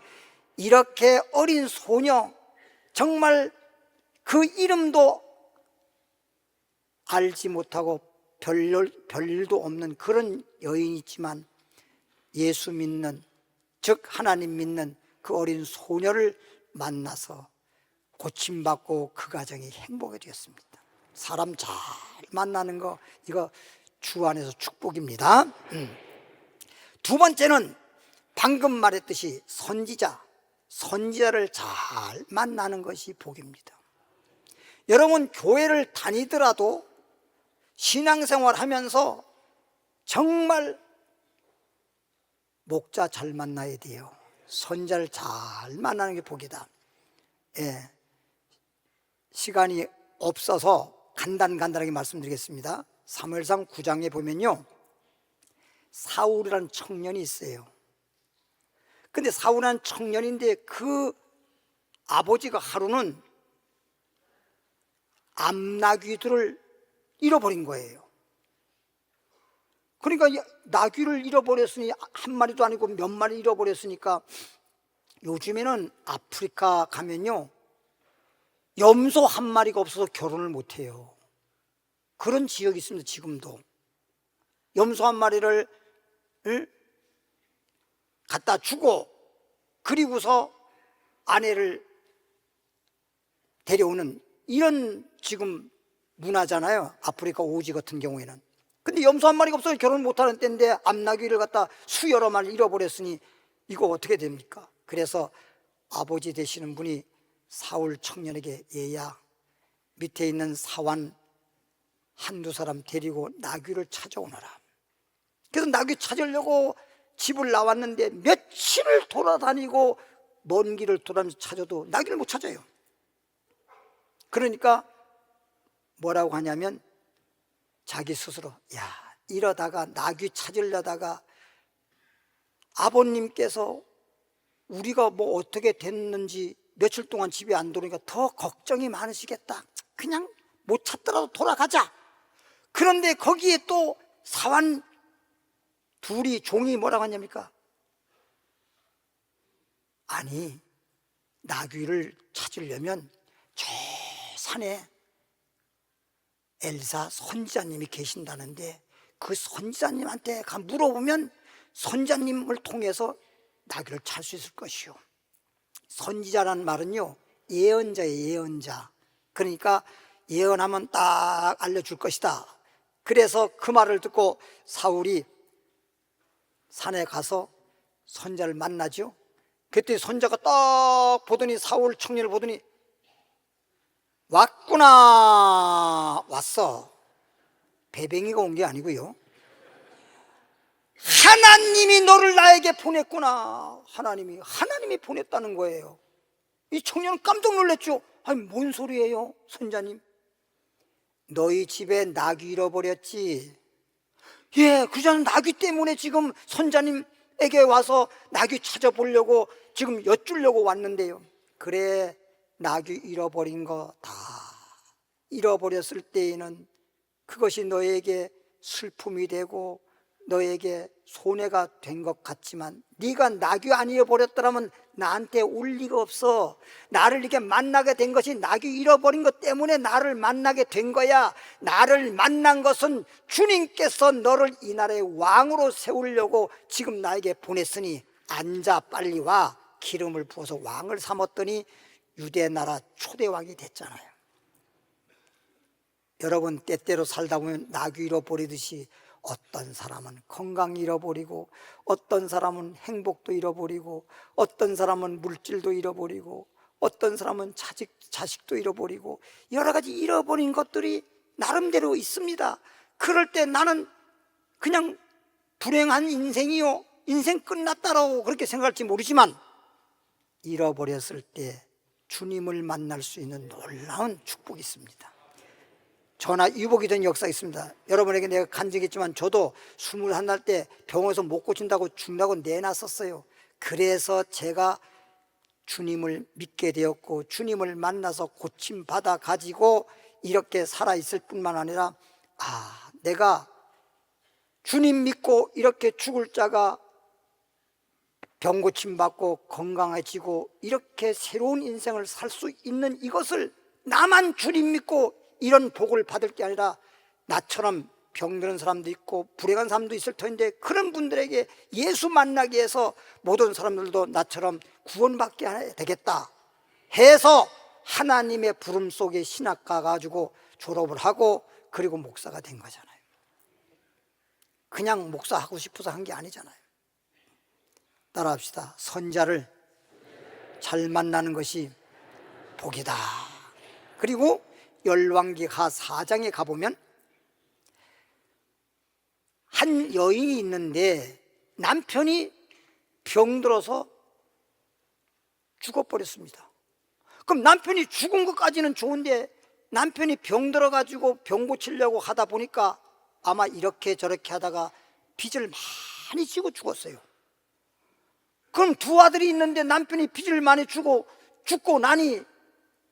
C: 이렇게 어린 소녀, 정말 그 이름도 알지 못하고 별일도 없는 그런 여인이 있지만 예수 믿는, 즉 하나님 믿는 그 어린 소녀를 만나서 고침받고 그 가정이 행복이 되었습니다. 사람 잘 만나는 거, 이거 주 안에서 축복입니다. 두 번째는 방금 말했듯이 선지자를 잘 만나는 것이 복입니다. 여러분, 교회를 다니더라도 신앙생활 하면서 정말 목자 잘 만나야 돼요. 선지자를 잘 만나는 게 복이다. 예. 시간이 없어서 간단하게 말씀드리겠습니다. 사무엘상 9장에 보면요, 사울이라는 청년이 있어요. 근데 사울이라는 청년인데 그 아버지가 하루는 암나귀들을 잃어버린 거예요. 그러니까 나귀를 잃어버렸으니 한 마리도 아니고 몇 마리 잃어버렸으니까, 요즘에는 아프리카 가면요, 염소 한 마리가 없어서 결혼을 못해요. 그런 지역이 있습니다. 지금도 염소 한 마리를 갖다 주고 그리고서 아내를 데려오는 이런 지금 문화잖아요. 아프리카 오지 같은 경우에는. 근데 염소 한 마리가 없어서 결혼 못하는 때인데 암나귀를 갖다 수여러 마리 잃어버렸으니 이거 어떻게 됩니까? 그래서 아버지 되시는 분이 사울 청년에게, 얘야, 밑에 있는 사환 한두 사람 데리고 나귀를 찾아오너라. 그래서 나귀 찾으려고 집을 나왔는데 며칠을 돌아다니고 먼 길을 돌아다니면서 찾아도 나귀를 못 찾아요. 그러니까 뭐라고 하냐면 자기 스스로, 야, 이러다가 나귀 찾으려다가 아버님께서 우리가 뭐 어떻게 됐는지 며칠 동안 집에 안 들어오니까 더 걱정이 많으시겠다. 그냥 못 찾더라도 돌아가자. 그런데 거기에 또 사환 둘이 종이 뭐라고 하냐니까, 아니, 나귀를 찾으려면 저 산에 엘사 선지자님이 계신다는데 그 선지자님한테 가 물어보면 선지자님을 통해서 나귀를 찾을 수 있을 것이요. 선지자라는 말은요, 예언자예요. 예언자. 그러니까 예언하면 딱 알려줄 것이다. 그래서 그 말을 듣고 사울이 산에 가서 선지자를 만나죠. 그때 선지자가 딱 보더니, 사울 청년을 보더니, 왔구나. 왔어. 배뱅이가 온 게 아니고요, 하나님이 너를 나에게 보냈구나. 하나님이 보냈다는 거예요. 이 청년은 깜짝 놀랐죠. 아니, 뭔 소리예요, 선자님? 너희 집에 나귀 잃어버렸지? 예, 그자는 나귀 때문에 지금 선자님에게 와서 나귀 찾아보려고 지금 여쭈려고 왔는데요. 그래, 나귀 잃어버린 거 다 잃어버렸을 때에는 그것이 너에게 슬픔이 되고 너에게 손해가 된 것 같지만, 네가 나귀 안 잃어버렸더라면 나한테 올 리가 없어. 나를 이렇게 만나게 된 것이 나귀 잃어버린 것 때문에 나를 만나게 된 거야. 나를 만난 것은 주님께서 너를 이 나라의 왕으로 세우려고 지금 나에게 보냈으니 앉아, 빨리 와. 기름을 부어서 왕을 삼았더니 유대 나라 초대 왕이 됐잖아요. 여러분, 때때로 살다 보면 나귀 잃어버리듯이 어떤 사람은 건강 잃어버리고, 어떤 사람은 행복도 잃어버리고, 어떤 사람은 물질도 잃어버리고, 어떤 사람은 자식도 잃어버리고, 여러 가지 잃어버린 것들이 나름대로 있습니다. 그럴 때 나는 그냥 불행한 인생이요, 인생 끝났다라고 그렇게 생각할지 모르지만, 잃어버렸을 때 주님을 만날 수 있는 놀라운 축복이 있습니다. 전화 위복이 된 역사가 있습니다. 여러분에게 내가 간증했지만 저도 21살 때 병원에서 못 고친다고 죽라고 내놨었어요. 그래서 제가 주님을 믿게 되었고 주님을 만나서 고침받아 가지고 이렇게 살아있을 뿐만 아니라 내가 주님 믿고 이렇게 죽을 자가 병 고침받고 건강해지고 이렇게 새로운 인생을 살 수 있는 이것을 나만 주님 믿고 이런 복을 받을 게 아니라 나처럼 병드는 사람도 있고 불행한 사람도 있을 텐데 그런 분들에게 예수 만나기 위해서 모든 사람들도 나처럼 구원받게 해야 되겠다 해서 하나님의 부름 속에 신학 가가지고 졸업을 하고 그리고 목사가 된 거잖아요. 그냥 목사하고 싶어서 한 게 아니잖아요. 따라합시다. 선자를 잘 만나는 것이 복이다. 그리고 열왕기하 4장에 가보면 한 여인이 있는데 남편이 병들어서 죽어버렸습니다. 그럼 남편이 죽은 것까지는 좋은데 남편이 병들어가지고 병 고치려고 하다 보니까 아마 이렇게 저렇게 하다가 빚을 많이 지고 죽었어요. 그럼 두 아들이 있는데 남편이 빚을 많이 주고 죽고 나니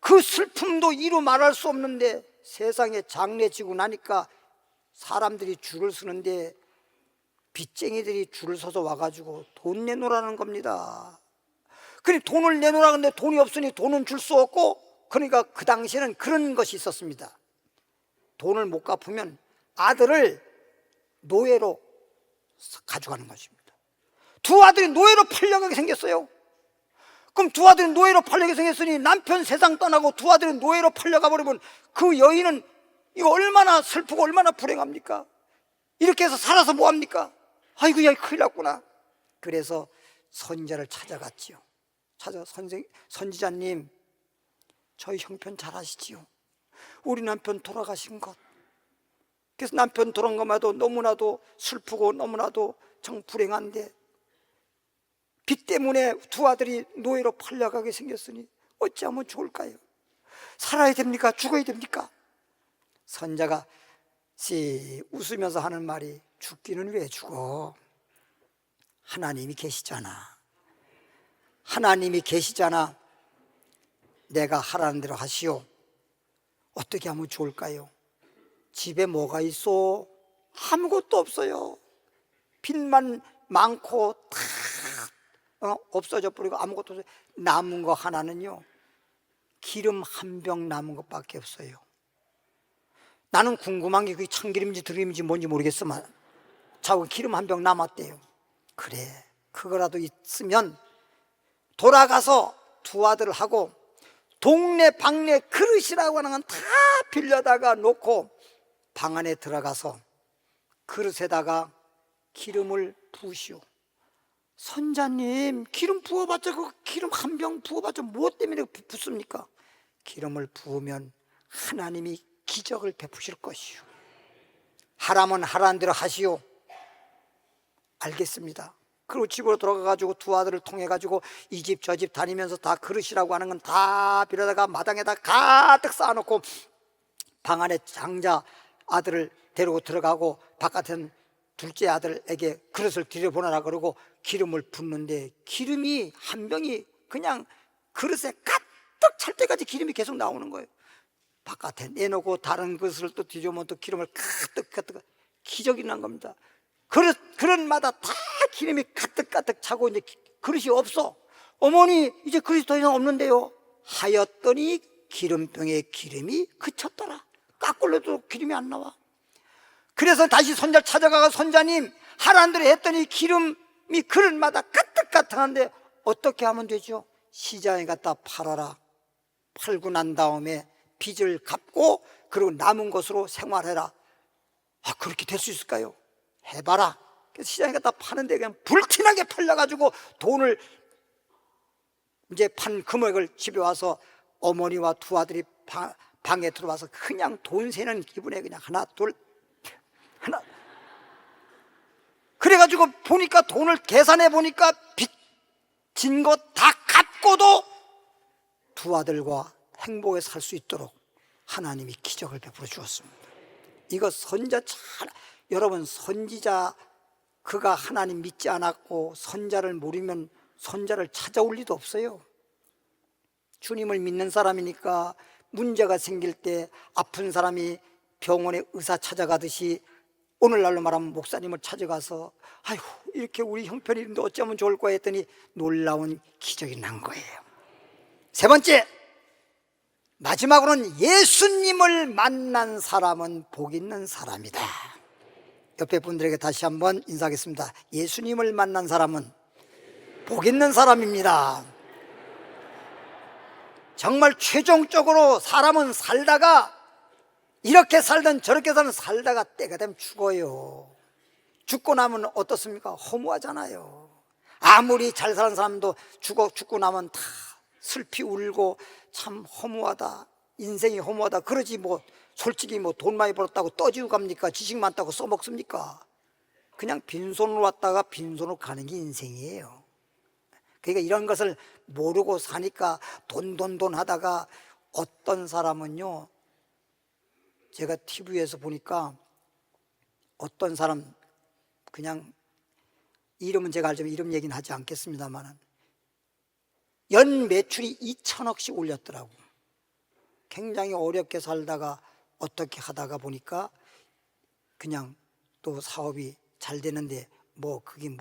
C: 그 슬픔도 이루 말할 수 없는데 세상에 장례 지고 나니까 사람들이 줄을 서는데 빚쟁이들이 줄을 서서 와가지고 돈 내놓으라는 겁니다. 그러니 돈을 내놓으라 근데 돈이 없으니 돈은 줄 수 없고 그러니까 그 당시에는 그런 것이 있었습니다. 돈을 못 갚으면 아들을 노예로 가져가는 것입니다. 두 아들이 노예로 팔려가게 생겼어요. 그럼 두 아들이 노예로 팔려가게 생겼으니 남편 세상 떠나고 두 아들이 노예로 팔려가 버리면 그 여인은 이거 얼마나 슬프고 얼마나 불행합니까? 이렇게 해서 살아서 뭐합니까? 아이고 야 큰일 났구나. 그래서 선자를 찾아갔지요. 선지자님 저희 형편 잘 아시지요? 우리 남편 돌아가신 것. 그래서 남편 돌아간 것마도 너무나도 슬프고 너무나도 정 불행한데 빚 때문에 두 아들이 노예로 팔려가게 생겼으니 어찌하면 좋을까요? 살아야 됩니까? 죽어야 됩니까? 선자가 웃으면서 하는 말이 죽기는 왜 죽어? 하나님이 계시잖아. 하나님이 계시잖아. 내가 하라는 대로 하시오. 어떻게 하면 좋을까요? 집에 뭐가 있어? 아무것도 없어요. 빚만 많고 다 없어져 버리고 아무것도 없어요. 남은 거 하나는요 기름 한 병 남은 것밖에 없어요. 나는 궁금한 게 그게 참기름인지 들기름인지 뭔지 모르겠지만 자꾸 기름 한 병 남았대요. 그래 그거라도 있으면 돌아가서 두 아들하고 동네 방네 그릇이라고 하는 건 다 빌려다가 놓고 방 안에 들어가서 그릇에다가 기름을 부으시오. 선자님 기름 부어봤자 그 기름 한 병 부어봤자 무엇 때문에 붓습니까? 기름을 부으면 하나님이 기적을 베푸실 것이오. 하라면 하라는 대로 하시오. 알겠습니다. 그리고 집으로 돌아가가지고 두 아들을 통해가지고 이 집 저 집 다니면서 다 그릇이라고 하는 건 다 빌려다가 마당에다 가득 쌓아놓고 방 안에 장자 아들을 데리고 들어가고 바깥엔 둘째 아들에게 그릇을 들여보내라 그러고 기름을 붓는데 기름이 한 병이 그냥 그릇에 가득 찰 때까지 기름이 계속 나오는 거예요. 바깥에 내놓고 다른 그릇을 또 뒤져보면 또 기름을 가득 기적이 난 겁니다. 그릇마다 다 기름이 가득 차고 이제 그릇이 없어. 어머니 이제 그릇이 더 이상 없는데요 하였더니 기름병에 기름이 그쳤더라. 깎을려도 기름이 안 나와. 그래서 다시 선자를 찾아가서 선자님 하라는 대로 했더니 기름이 그릇마다 가득한데 어떻게 하면 되죠? 시장에 갖다 팔아라. 팔고 난 다음에 빚을 갚고 그리고 남은 것으로 생활해라. 그렇게 될 수 있을까요? 해봐라. 그래서 시장에 갖다 파는데 그냥 불티나게 팔려가지고 돈을 이제 판 금액을 집에 와서 어머니와 두 아들이 방에 들어와서 그냥 돈 세는 기분에 그냥 하나 그래가지고 보니까 돈을 계산해 보니까 빚진 것 다 갚고도 두 아들과 행복에 살 수 있도록 하나님이 기적을 베풀어 주었습니다. 이거 여러분, 선지자 그가 하나님 믿지 않았고 선자를 모르면 선자를 찾아올 리도 없어요. 주님을 믿는 사람이니까 문제가 생길 때 아픈 사람이 병원에 의사 찾아가듯이 오늘날로 말하면 목사님을 찾아가서 아이고 이렇게 우리 형편이 있는데 어쩌면 좋을 거야 했더니 놀라운 기적이 난 거예요. 세 번째, 마지막으로는 예수님을 만난 사람은 복 있는 사람이다. 옆에 분들에게 다시 한번 인사하겠습니다. 예수님을 만난 사람은 복 있는 사람입니다. 정말 최종적으로 사람은 살다가 이렇게 살든 저렇게 살다가 때가 되면 죽어요. 죽고 나면 어떻습니까? 허무하잖아요. 아무리 잘 사는 사람도 죽고 나면 다 슬피 울고 참 허무하다, 인생이 허무하다 그러지 뭐 솔직히 뭐 돈 많이 벌었다고 떠지고 갑니까? 지식 많다고 써먹습니까? 그냥 빈손으로 왔다가 빈손으로 가는 게 인생이에요. 그러니까 이런 것을 모르고 사니까 돈 하다가 어떤 사람은요, 제가 TV에서 보니까 어떤 사람, 그냥 이름은 제가 알지만 이름 얘기는 하지 않겠습니다만 연 매출이 2천억씩 올렸더라고. 굉장히 어렵게 살다가 어떻게 하다가 보니까 그냥 또 사업이 잘 되는데 그게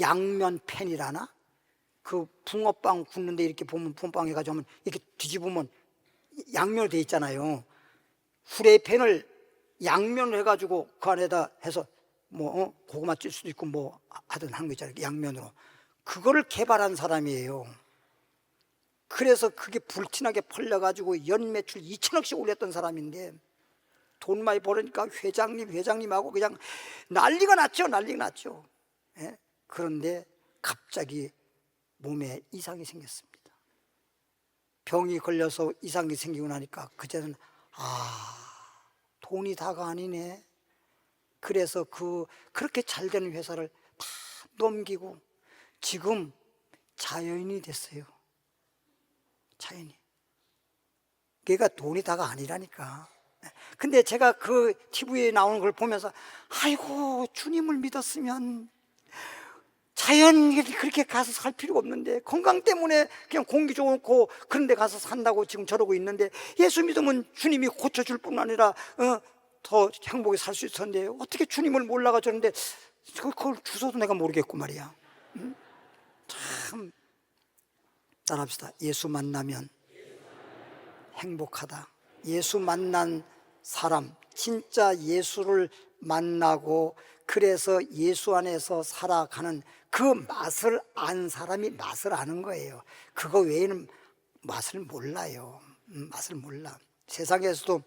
C: 양면팬이라나? 그 붕어빵 굽는데 이렇게 보면 붕어빵 해가지고 하면 이렇게 뒤집으면 양면으로 돼 있잖아요. 후레이팬을 양면으로 해가지고 그 안에다 해서 고구마 찔 수도 있고 하든 하는 거 있잖아요. 양면으로. 그거를 개발한 사람이에요. 그래서 그게 불티나게 팔려가지고 연 매출 2천억씩 올렸던 사람인데 돈 많이 벌으니까 회장님하고 그냥 난리가 났죠. 예? 그런데 갑자기 몸에 이상이 생겼습니다. 병이 걸려서 이상이 생기고 나니까 그제는 돈이 다가 아니네. 그래서 그렇게 잘 되는 회사를 다 넘기고 지금 자연인이 됐어요. 자연인. 그러니까 돈이 다가 아니라니까. 근데 제가 그 TV에 나오는 걸 보면서 아이고 주님을 믿었으면 자연 그렇게 가서 살 필요가 없는데 건강 때문에 그냥 공기 좋고 그런 데 가서 산다고 지금 저러고 있는데 예수 믿으면 주님이 고쳐줄 뿐 아니라 더 행복히 살 수 있었는데 어떻게 주님을 몰라가 저런데 그걸 주소도 내가 모르겠고 말이야. 참 따라합시다. 예수 만나면 행복하다. 예수 만난 사람, 진짜 예수를 만나고 그래서 예수 안에서 살아가는 그 맛을 안 사람이 맛을 아는 거예요. 그거 외에는 맛을 몰라요. 맛을 몰라. 세상에서도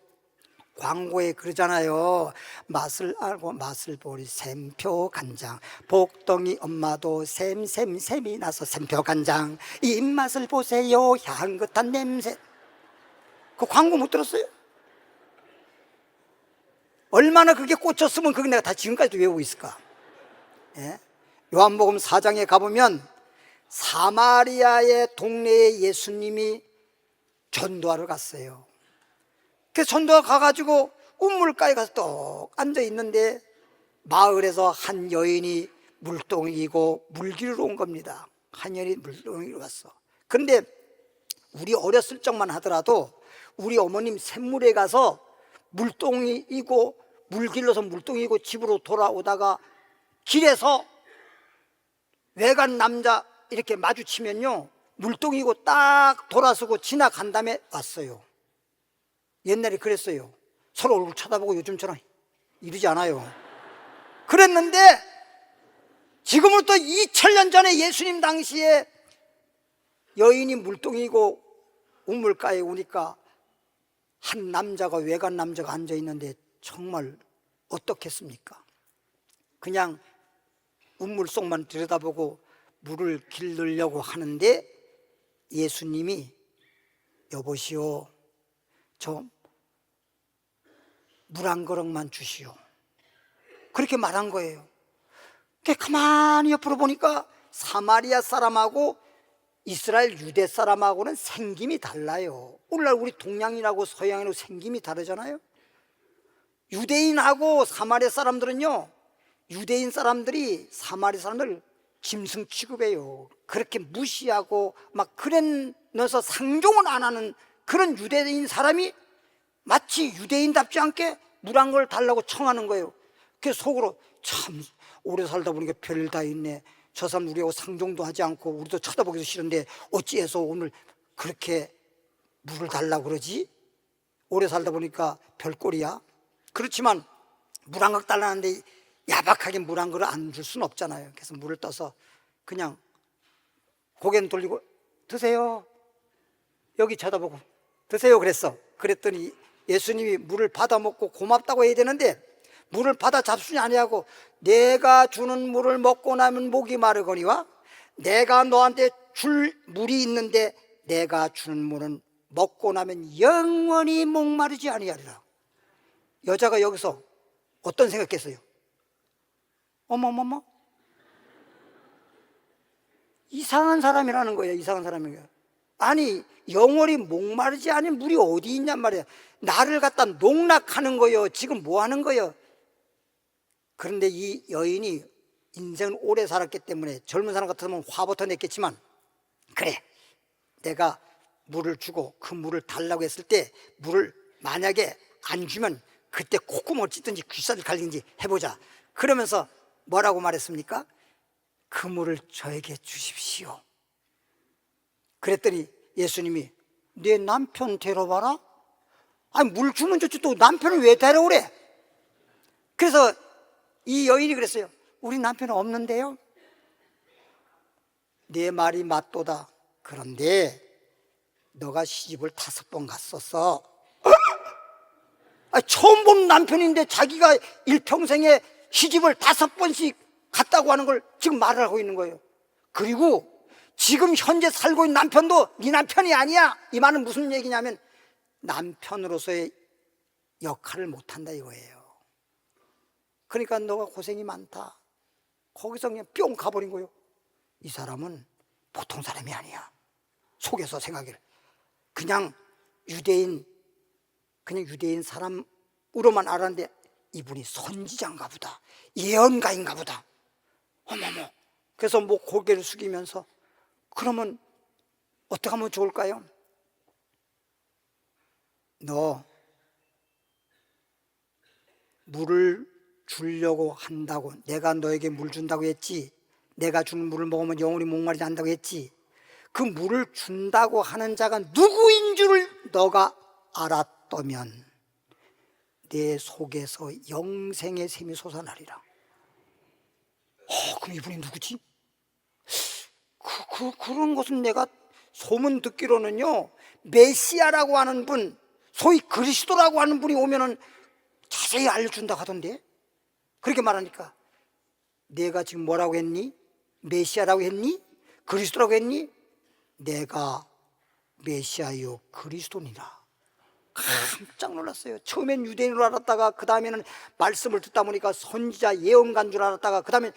C: 광고에 그러잖아요. 맛을 알고 맛을 보리 샘표 간장, 복덩이 엄마도 샘이 나서 샘표 간장, 입맛을 보세요 향긋한 냄새. 그 광고 못 들었어요? 얼마나 그게 꽂혔으면 그게 내가 다 지금까지도 외우고 있을까? 예? 요한복음 4장에 가보면 사마리아의 동네에 예수님이 전도하러 갔어요. 그래서 전도하러 가가지고 우물가에 가서 또 앉아 있는데 마을에서 한 여인이 물동이고 물기로 온 겁니다. 한 여인이 물동이로 갔어. 그런데 우리 어렸을 적만 하더라도 우리 어머님 샘물에 가서 물동이고 물길러서 물동이고 집으로 돌아오다가 길에서 외간 남자 이렇게 마주치면요 물동이고 딱 돌아서고 지나간 다음에 왔어요. 옛날에 그랬어요. 서로 얼굴 쳐다보고 요즘처럼 이러지 않아요. 그랬는데 지금으로부터 2000년 전에 예수님 당시에 여인이 물동이고 우물가에 오니까 한 남자가 외간 남자가 앉아 있는데 정말 어떻겠습니까? 그냥 우물 속만 들여다보고 물을 길르려고 하는데 예수님이 여보시오, 저 물 한 그릇만 주시오. 그렇게 말한 거예요. 가만히 옆으로 보니까 사마리아 사람하고 이스라엘 유대 사람하고는 생김이 달라요. 오늘날 우리 동양인하고 서양인하고 생김이 다르잖아요. 유대인하고 사마리아 사람들은요, 유대인 사람들이 사마리아 사람들 짐승 취급해요. 그렇게 무시하고 막 그래서 상종을 안 하는 그런 유대인 사람이 마치 유대인답지 않게 물 한 걸 달라고 청하는 거예요. 그래서 속으로 참 오래 살다 보니까 별일 다 있네. 저 사람 우리하고 상종도 하지 않고 우리도 쳐다보기도 싫은데 어찌해서 오늘 그렇게 물을 달라고 그러지? 오래 살다 보니까 별꼴이야. 그렇지만 물 한 컵 달라는데 야박하게 물 한 그릇 안 줄 수는 없잖아요. 그래서 물을 떠서 그냥 고개는 돌리고 드세요. 여기 쳐다보고 드세요 그랬어. 그랬더니 예수님이 물을 받아 먹고 고맙다고 해야 되는데 물을 받아 잡수지 아니하고 내가 주는 물을 먹고 나면 목이 마르거니와 내가 너한테 줄 물이 있는데 내가 주는 물은 먹고 나면 영원히 목마르지 아니하리라. 여자가 여기서 어떤 생각했어요? 어머머머, 이상한 사람이라는 거예요. 이상한 사람이에요. 아니 영원히 목마르지 않은 물이 어디 있냔 말이야. 나를 갖다 농락하는 거예요. 지금 뭐 하는 거예요? 그런데 이 여인이 인생을 오래 살았기 때문에 젊은 사람 같으면 화부터 냈겠지만 그래 내가 물을 주고 그 물을 달라고 했을 때 물을 만약에 안 주면 그때 콧구멍을 찢든지 귀살을 갈리든지 해보자. 그러면서 뭐라고 말했습니까? 그 물을 저에게 주십시오. 그랬더니 예수님이 내 남편 데려와라? 아니 물 주면 좋지 또 남편을 왜 데려오래? 그래서 이 여인이 그랬어요. 우리 남편은 없는데요. 내 말이 맞도다. 그런데 너가 시집을 5번 갔었어. 처음 본 남편인데 자기가 일평생에 시집을 5번씩 갔다고 하는 걸 지금 말을 하고 있는 거예요. 그리고 지금 현재 살고 있는 남편도 네 남편이 아니야. 이 말은 무슨 얘기냐면 남편으로서의 역할을 못한다 이거예요. 그러니까 너가 고생이 많다. 거기서 그냥 뿅 가버린 거예요. 이 사람은 보통 사람이 아니야. 속에서 생각을 그냥 유대인 사람으로만 알았는데 이분이 선지자인가 보다. 예언가인가 보다. 어머머. 그래서 뭐 고개를 숙이면서 그러면 어떻게 하면 좋을까요? 너 물을 주려고 한다고 내가 너에게 물 준다고 했지. 내가 주는 물을 먹으면 영원히 목마르지 않는다고 했지. 그 물을 준다고 하는 자가 누구인 줄을 너가 알았다면 내 속에서 영생의 샘이 솟아나리라. 그럼 이분이 누구지? 그런 것은 내가 소문 듣기로는요 메시아라고 하는 분, 소위 그리스도라고 하는 분이 오면은 자세히 알려준다고 하던데. 그렇게 말하니까 내가 지금 뭐라고 했니? 메시아라고 했니? 그리스도라고 했니? 내가 메시아요 그리스도니라. 깜짝 놀랐어요. 처음엔 유대인으로 알았다가 그 다음에는 말씀을 듣다 보니까 선지자 예언가인 줄 알았다가 그 다음에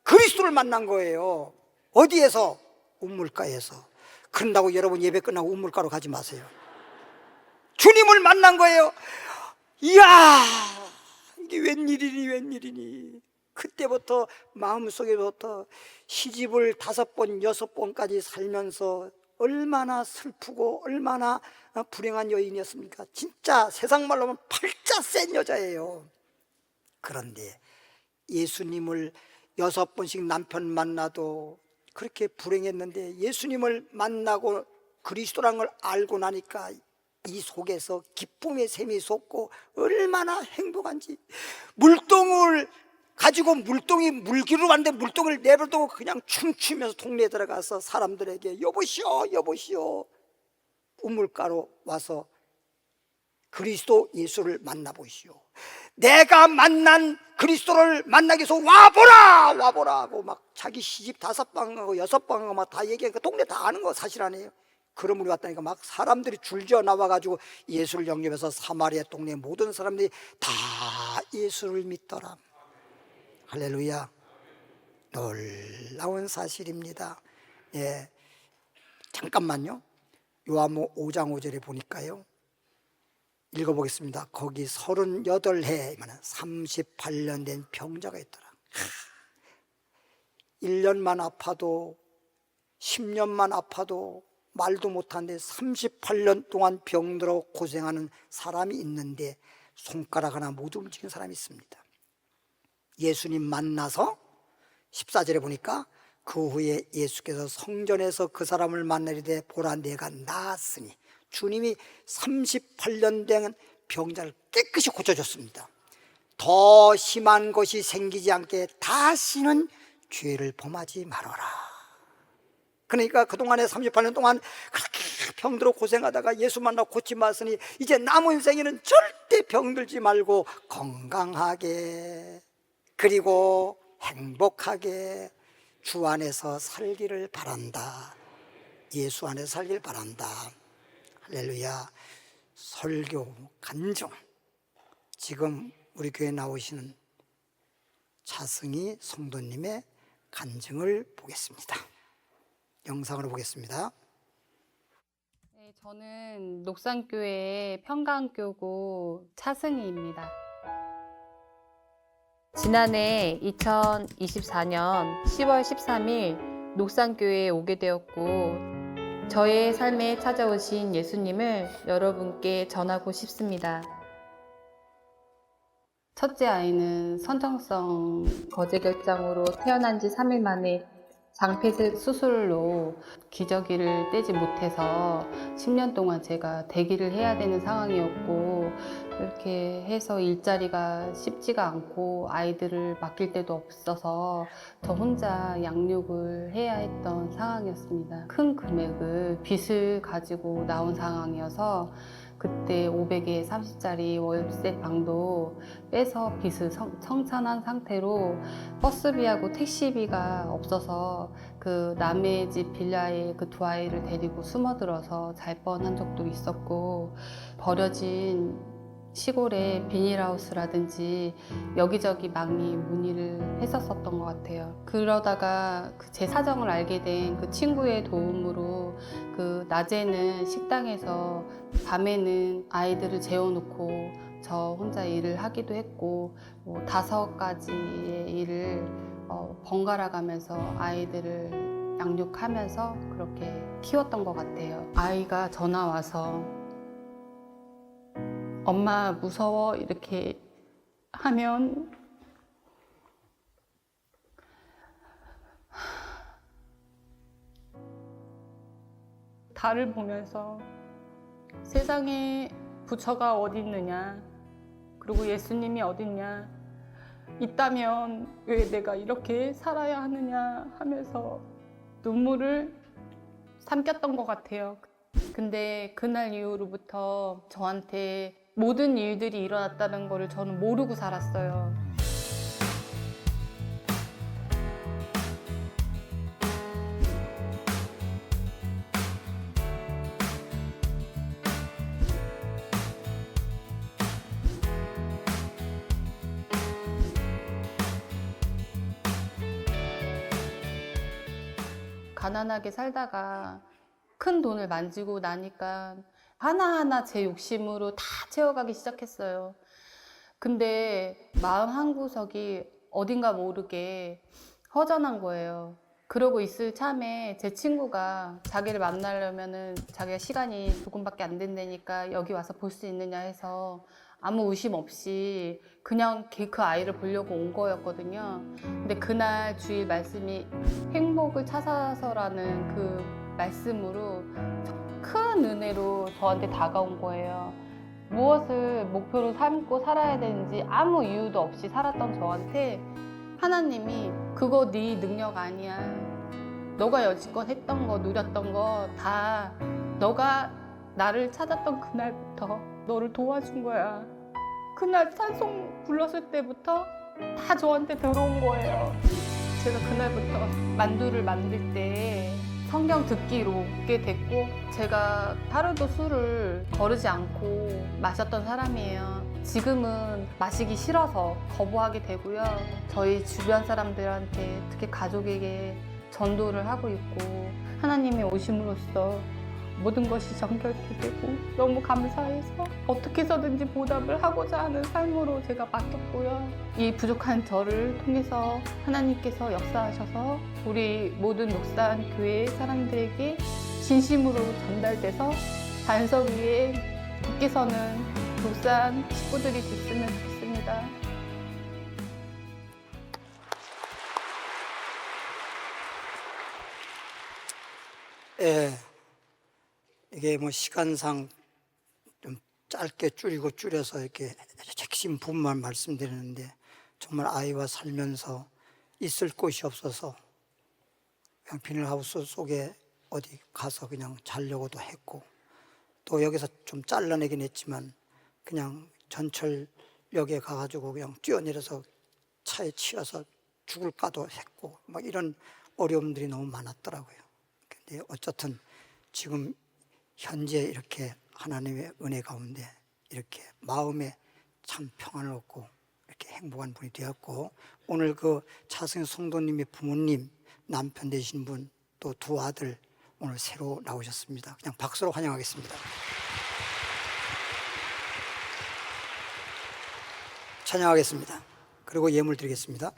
C: 그리스도를 만난 거예요. 어디에서? 우물가에서. 그런다고 여러분 예배 끝나고 우물가로 가지 마세요. 주님을 만난 거예요. 이야 이게 웬일이니. 그때부터 마음속에부터 시집을 5번 6번까지 살면서 얼마나 슬프고 얼마나 불행한 여인이었습니까? 진짜 세상 말로 하면 팔자 센 여자예요. 그런데 예수님을 6번씩 남편 만나도 그렇게 불행했는데 예수님을 만나고 그리스도라는 걸 알고 나니까 이 속에서 기쁨의 샘이 솟고 얼마나 행복한지. 물동을 가지고 물동이 물기로 왔는데 물동을 내버려두고 그냥 춤추면서 동네에 들어가서 사람들에게 여보시오 우물가로 와서 그리스도 예수를 만나보시오. 내가 만난 그리스도를 만나기 위해서 와보라 하고 막 자기 시집 5방 하고 6방 하고 막 다 얘기하니까 동네 다 아는 거 사실 아니에요. 그런 분이 왔다니까 막 사람들이 줄지어 나와가지고 예수를 영접해서 사마리아 동네 모든 사람들이 다 예수를 믿더라. 할렐루야. 놀라운 사실입니다. 예, 잠깐만요. 요한복음 5장 5절에 보니까요. 읽어보겠습니다. 거기 38해 38년 된 병자가 있더라. 1년만 아파도 10년만 아파도 말도 못하는데 38년 동안 병들어 고생하는 사람이 있는데 손가락 하나 못 움직이는 사람이 있습니다. 예수님 만나서 14절에 보니까 그 후에 예수께서 성전에서 그 사람을 만나리되 보라 내가 나았으니, 주님이 38년 된 병자를 깨끗이 고쳐줬습니다. 더 심한 것이 생기지 않게 다시는 죄를 범하지 말아라. 그러니까 그동안에 38년 동안 그렇게 병들어 고생하다가 예수 만나 고침받았으니 이제 남은 생에는 절대 병들지 말고 건강하게 그리고 행복하게 주 안에서 살기를 바란다. 예수 안에서 살기를 바란다. 할렐루야. 설교, 간증. 지금 우리 교회에 나오시는 차승희 성도님의 간증을 보겠습니다. 영상으로 보겠습니다.
D: 네, 저는 녹산교회 평강교구 차승희입니다. 지난해 2024년 10월 13일 녹산교회에 오게 되었고, 저의 삶에 찾아오신 예수님을 여러분께 전하고 싶습니다. 첫째 아이는 선정성 거제결장으로 태어난 지 3일 만에 장폐색 수술로 기저귀를 떼지 못해서 10년 동안 제가 대기를 해야 되는 상황이었고, 이렇게 해서 일자리가 쉽지가 않고 아이들을 맡길 데도 없어서 저 혼자 양육을 해야 했던 상황이었습니다. 큰 금액을 빚을 가지고 나온 상황이어서 그때 500에 30짜리 월세 방도 빼서 빚을 청산한 상태로 버스비하고 택시비가 없어서 그 남의 집 빌라에 그 두 아이를 데리고 숨어들어서 잘 뻔한 적도 있었고, 버려진 시골의 비닐하우스라든지 여기저기 많이 문의를 했었던 것 같아요. 그러다가 제 사정을 알게 된 그 친구의 도움으로 그 낮에는 식당에서 밤에는 아이들을 재워놓고 저 혼자 일을 하기도 했고, 5가지의 일을 번갈아 가면서 아이들을 양육하면서 그렇게 키웠던 것 같아요. 아이가 전화 와서 엄마 무서워 이렇게 하면 달을 보면서 세상에 부처가 어디 있느냐, 그리고 예수님이 어디 있냐, 있다면 왜 내가 이렇게 살아야 하느냐 하면서 눈물을 삼켰던 것 같아요. 근데 그날 이후로부터 저한테 모든 일들이 일어났다는 거를 저는 모르고 살았어요. 가난하게 살다가 큰 돈을 만지고 나니까 하나하나 제 욕심으로 다 채워가기 시작했어요. 근데 마음 한구석이 어딘가 모르게 허전한 거예요. 그러고 있을 참에 제 친구가 자기를 만나려면은 자기가 시간이 조금밖에 안 된다니까 여기 와서 볼 수 있느냐 해서 아무 의심 없이 그냥 그 아이를 보려고 온 거였거든요. 근데 그날 주일 말씀이 행복을 찾아서라는 그 말씀으로 큰 은혜로 저한테 다가온 거예요. 무엇을 목표로 삼고 살아야 되는지 아무 이유도 없이 살았던 저한테 하나님이 그거 네 능력 아니야. 너가 여지껏 했던 거, 누렸던 거 다 너가 나를 찾았던 그날부터 너를 도와준 거야. 그날 찬송 불렀을 때부터 다 저한테 들어온 거예요. 제가 그날부터 만두를 만들 때 성경 듣기로 오게 됐고, 제가 하루도 술을 거르지 않고 마셨던 사람이에요. 지금은 마시기 싫어서 거부하게 되고요. 저희 주변 사람들한테, 특히 가족에게 전도를 하고 있고 하나님의 오심으로써 모든 것이 정결케 되고 너무 감사해서 어떻게 해서든지 보답을 하고자 하는 삶으로 제가 바뀌었고요. 이 부족한 저를 통해서 하나님께서 역사하셔서 우리 모든 녹산 교회 사람들에게 진심으로 전달돼서 반석 위에 굳게 서는 녹산 식구들이 됐으면 좋겠습니다.
C: 예, 이게 뭐 시간상 좀 짧게 줄여서 이렇게 핵심 부분만 말씀드리는데, 정말 아이와 살면서 있을 곳이 없어서 그냥 비닐하우스 속에 어디 가서 그냥 자려고도 했고, 또 여기서 좀 잘라내긴 했지만 그냥 전철역에 가가지고 그냥 뛰어내려서 차에 치여서 죽을까도 했고, 막 이런 어려움들이 너무 많았더라고요. 근데 어쨌든 지금 현재 이렇게 하나님의 은혜 가운데 이렇게 마음에 참 평안을 얻고 이렇게 행복한 분이 되었고, 오늘 그 차승현 성도님의 부모님, 남편 되신 분, 또 두 아들 오늘 새로 나오셨습니다. 그냥 박수로 환영하겠습니다. 찬양하겠습니다. 그리고 예물 드리겠습니다.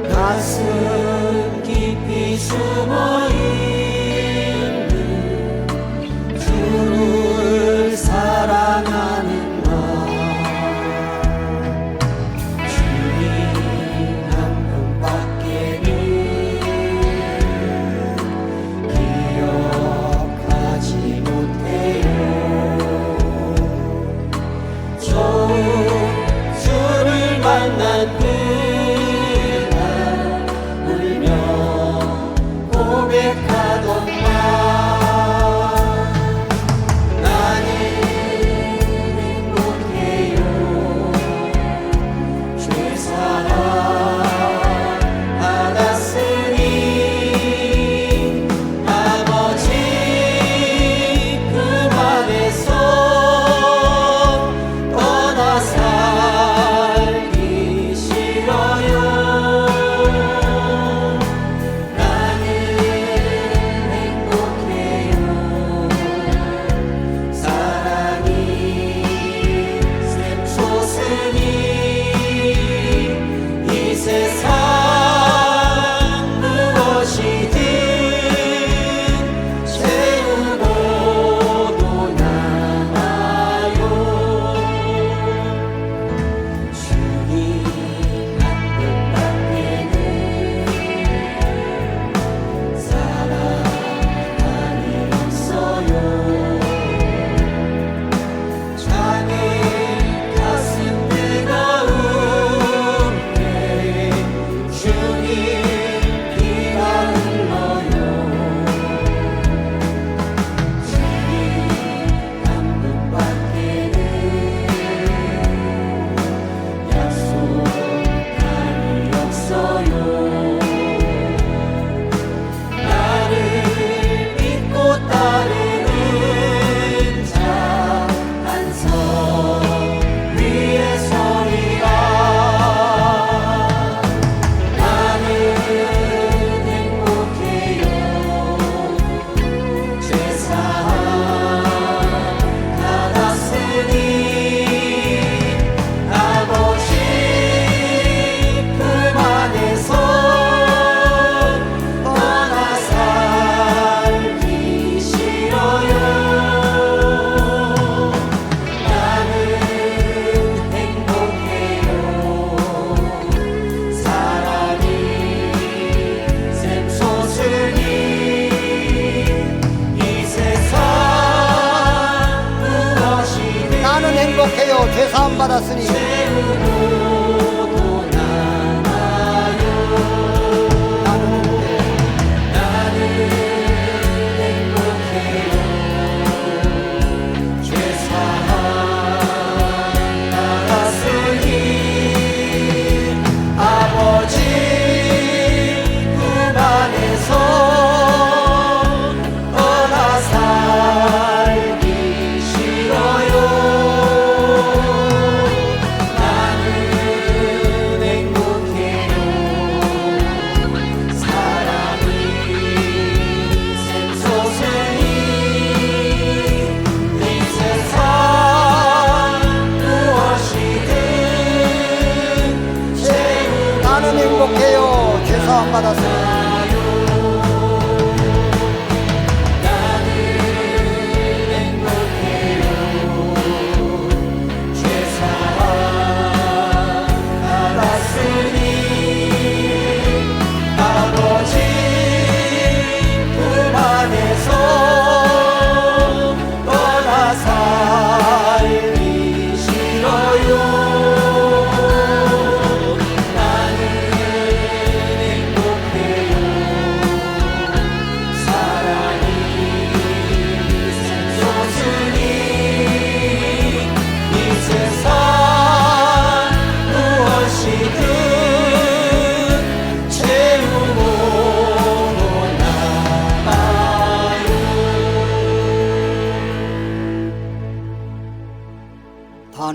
A: 가슴 깊이 숨어 있는 주를 사랑하는 나, 주님 한 분밖에는 기억하지 못해요. 좋은 주를 만난 고백하던 말, 나는 행복해요. 죄사함 받았으니 아버지 그 맘에서 떠나 살기 싫어요. 죄사함 받았으니 나는 행복해요.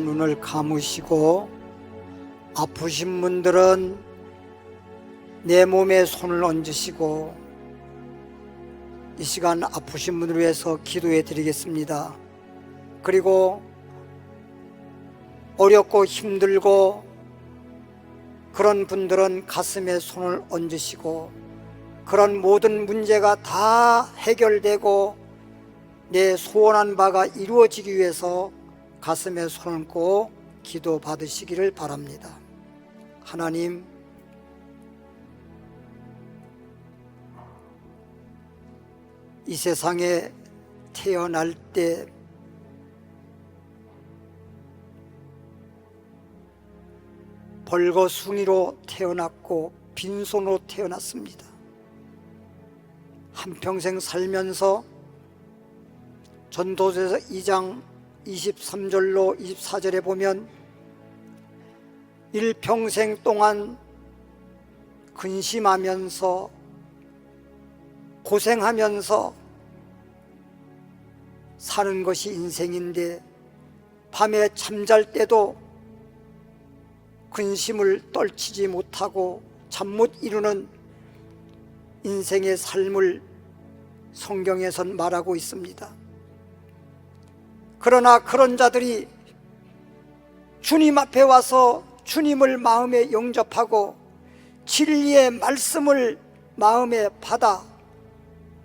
C: 눈을 감으시고, 아프신 분들은 내 몸에 손을 얹으시고, 이 시간 아프신 분을 위해서 기도해 드리겠습니다. 그리고 어렵고 힘들고 그런 분들은 가슴에 손을 얹으시고, 그런 모든 문제가 다 해결되고 내 소원한 바가 이루어지기 위해서 가슴에 손을 얹고 기도 받으시기를 바랍니다. 하나님, 이 세상에 태어날 때 벌거숭이로 태어났고 빈손으로 태어났습니다. 한평생 살면서 전도서에서 2장 23절로 24절에 보면 일평생 동안 근심하면서 고생하면서 사는 것이 인생인데, 밤에 잠잘 때도 근심을 떨치지 못하고 잠 못 이루는 인생의 삶을 성경에선 말하고 있습니다. 그러나 그런 자들이 주님 앞에 와서 주님을 마음에 영접하고 진리의 말씀을 마음에 받아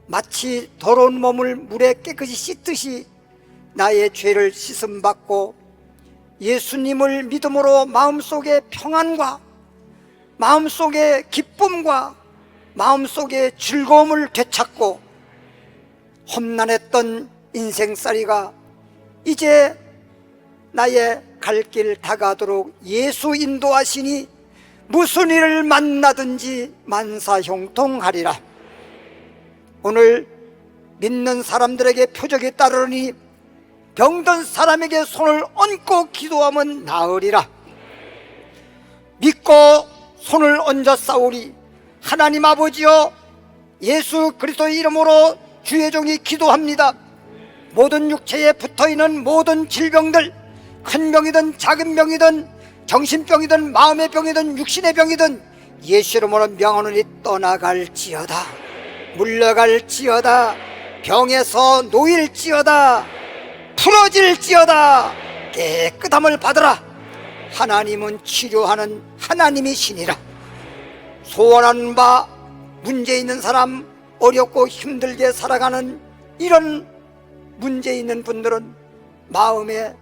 C: 마치 더러운 몸을 물에 깨끗이 씻듯이 나의 죄를 씻음받고 예수님을 믿음으로 마음속에 평안과 마음속에 기쁨과 마음속에 즐거움을 되찾고 험난했던 인생살이가 이제 나의 갈 길 다가도록 예수 인도하시니 무슨 일을 만나든지 만사형통하리라. 오늘 믿는 사람들에게 표적이 따르니 병든 사람에게 손을 얹고 기도하면 나으리라. 믿고 손을 얹어 싸우리. 하나님 아버지여, 예수 그리스도의 이름으로 주의 종이 기도합니다. 모든 육체에 붙어있는 모든 질병들, 큰 병이든 작은 병이든 정신병이든 마음의 병이든 육신의 병이든 예수 이름으로 명하노니 떠나갈지어다. 물러갈지어다. 병에서 놓일지어다. 풀어질지어다. 깨끗함을 받으라. 하나님은 치료하는 하나님이시니라. 소원하는 바 문제 있는 사람, 어렵고 힘들게 살아가는 이런 문제 있는 분들은 마음에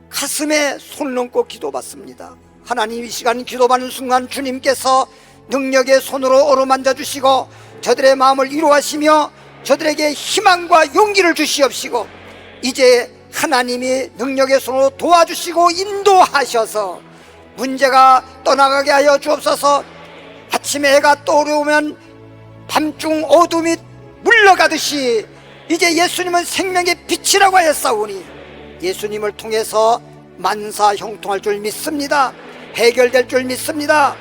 C: 가슴에 손을 얹고 기도받습니다. 하나님, 이 시간 기도받는 순간 주님께서 능력의 손으로 어루만져 주시고 저들의 마음을 위로하시며 저들에게 희망과 용기를 주시옵시고, 이제 하나님이 능력의 손으로 도와주시고 인도하셔서 문제가 떠나가게 하여 주옵소서. 아침에 해가 떠오르면 밤중 어둠이 물러가듯이 이제 예수님은 생명의 빛이라고 하였사오니 예수님을 통해서 만사 형통할 줄 믿습니다. 해결될 줄 믿습니다.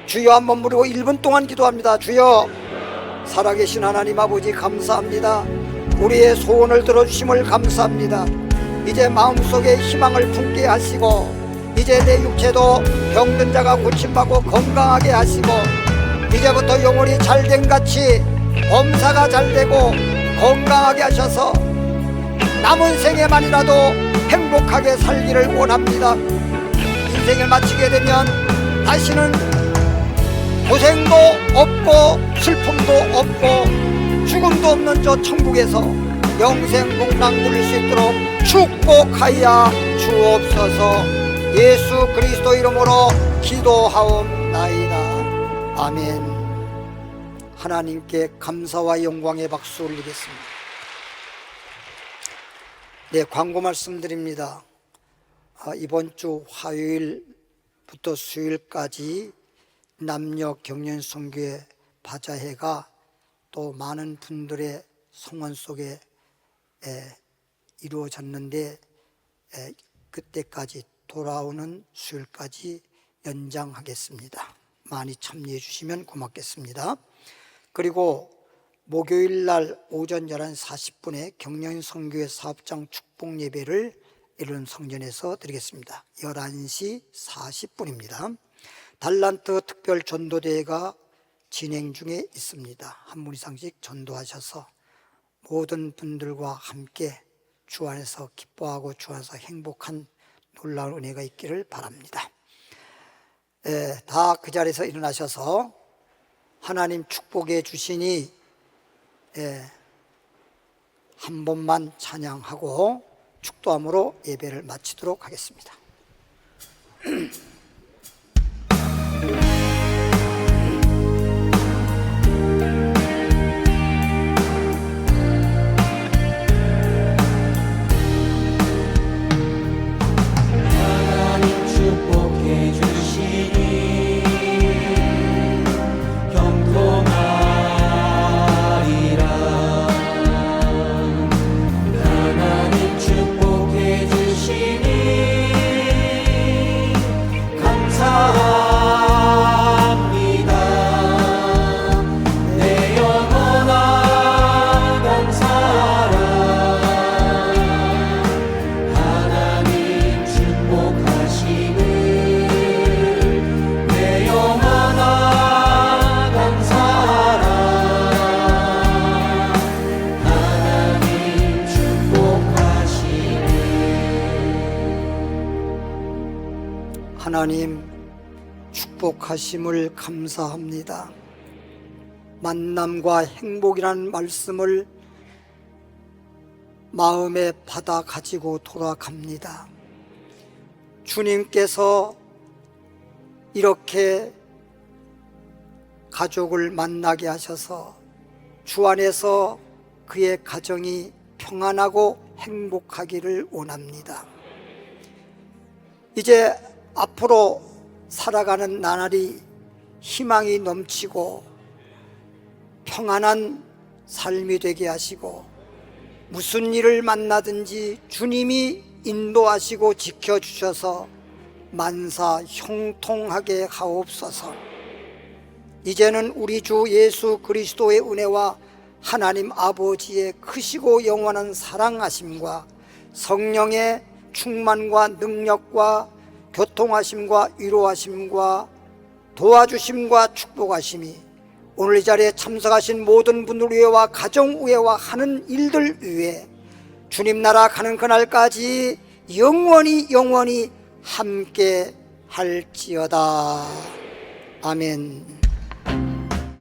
C: 주여, 한번 부르고 1분 동안 기도합니다. 주여, 살아계신 하나님 아버지 감사합니다. 우리의 소원을 들어주심을 감사합니다. 이제 마음속에 희망을 품게 하시고 이제 내 육체도 병든 자가 고침받고 건강하게 하시고 이제부터 영혼이 잘된 같이 범사가 잘되고 건강하게 하셔서 남은 생에만이라도 행복하게 살기를 원합니다. 인생을 마치게 되면 다시는 고생도 없고 슬픔도 없고 죽음도 없는 저 천국에서 영생 복락 누릴 수 있도록 축복하여 주옵소서. 예수 그리스도 이름으로 기도하옵나이다. 아멘. 하나님께 감사와 영광의 박수 올리겠습니다. 네, 광고 말씀드립니다. 이번 주 화요일부터 수요일까지 남녀 경연 선교회 바자회가 또 많은 분들의 성원 속에 이루어졌는데 그때까지 돌아오는 수요일까지 연장하겠습니다. 많이 참여해 주시면 고맙겠습니다. 그리고 목요일 날 오전 11시 40분에 경연 선교회 사업장 축복 예배를 이런 성전에서 드리겠습니다. 11시 40분입니다. 달란트 특별 전도대회가 진행 중에 있습니다. 한 분 이상씩 전도하셔서 모든 분들과 함께 주 안에서 기뻐하고 주 안에서 행복한 놀라운 은혜가 있기를 바랍니다. 다 그 자리에서 일어나셔서 하나님 축복해 주시니 한 번만 찬양하고 축도함으로 예배를 마치도록 하겠습니다. 하나님 축복하심을 감사합니다. 만남과 행복이라는 말씀을 마음에 받아 가지고 돌아갑니다. 주님께서 이렇게 가족을 만나게 하셔서 주 안에서 그의 가정이 평안하고 행복하기를 원합니다. 이제 앞으로 살아가는 나날이 희망이 넘치고 평안한 삶이 되게 하시고 무슨 일을 만나든지 주님이 인도하시고 지켜주셔서 만사 형통하게 하옵소서. 이제는 우리 주 예수 그리스도의 은혜와 하나님 아버지의 크시고 영원한 사랑하심과 성령의 충만과 능력과 교통하심과 위로하심과 도와주심과 축복하심이 오늘 이 자리에 참석하신 모든 분들 위에와 가정 위에와 하는 일들 위에 주님 나라 가는 그날까지 영원히 함께 할지어다. 아멘.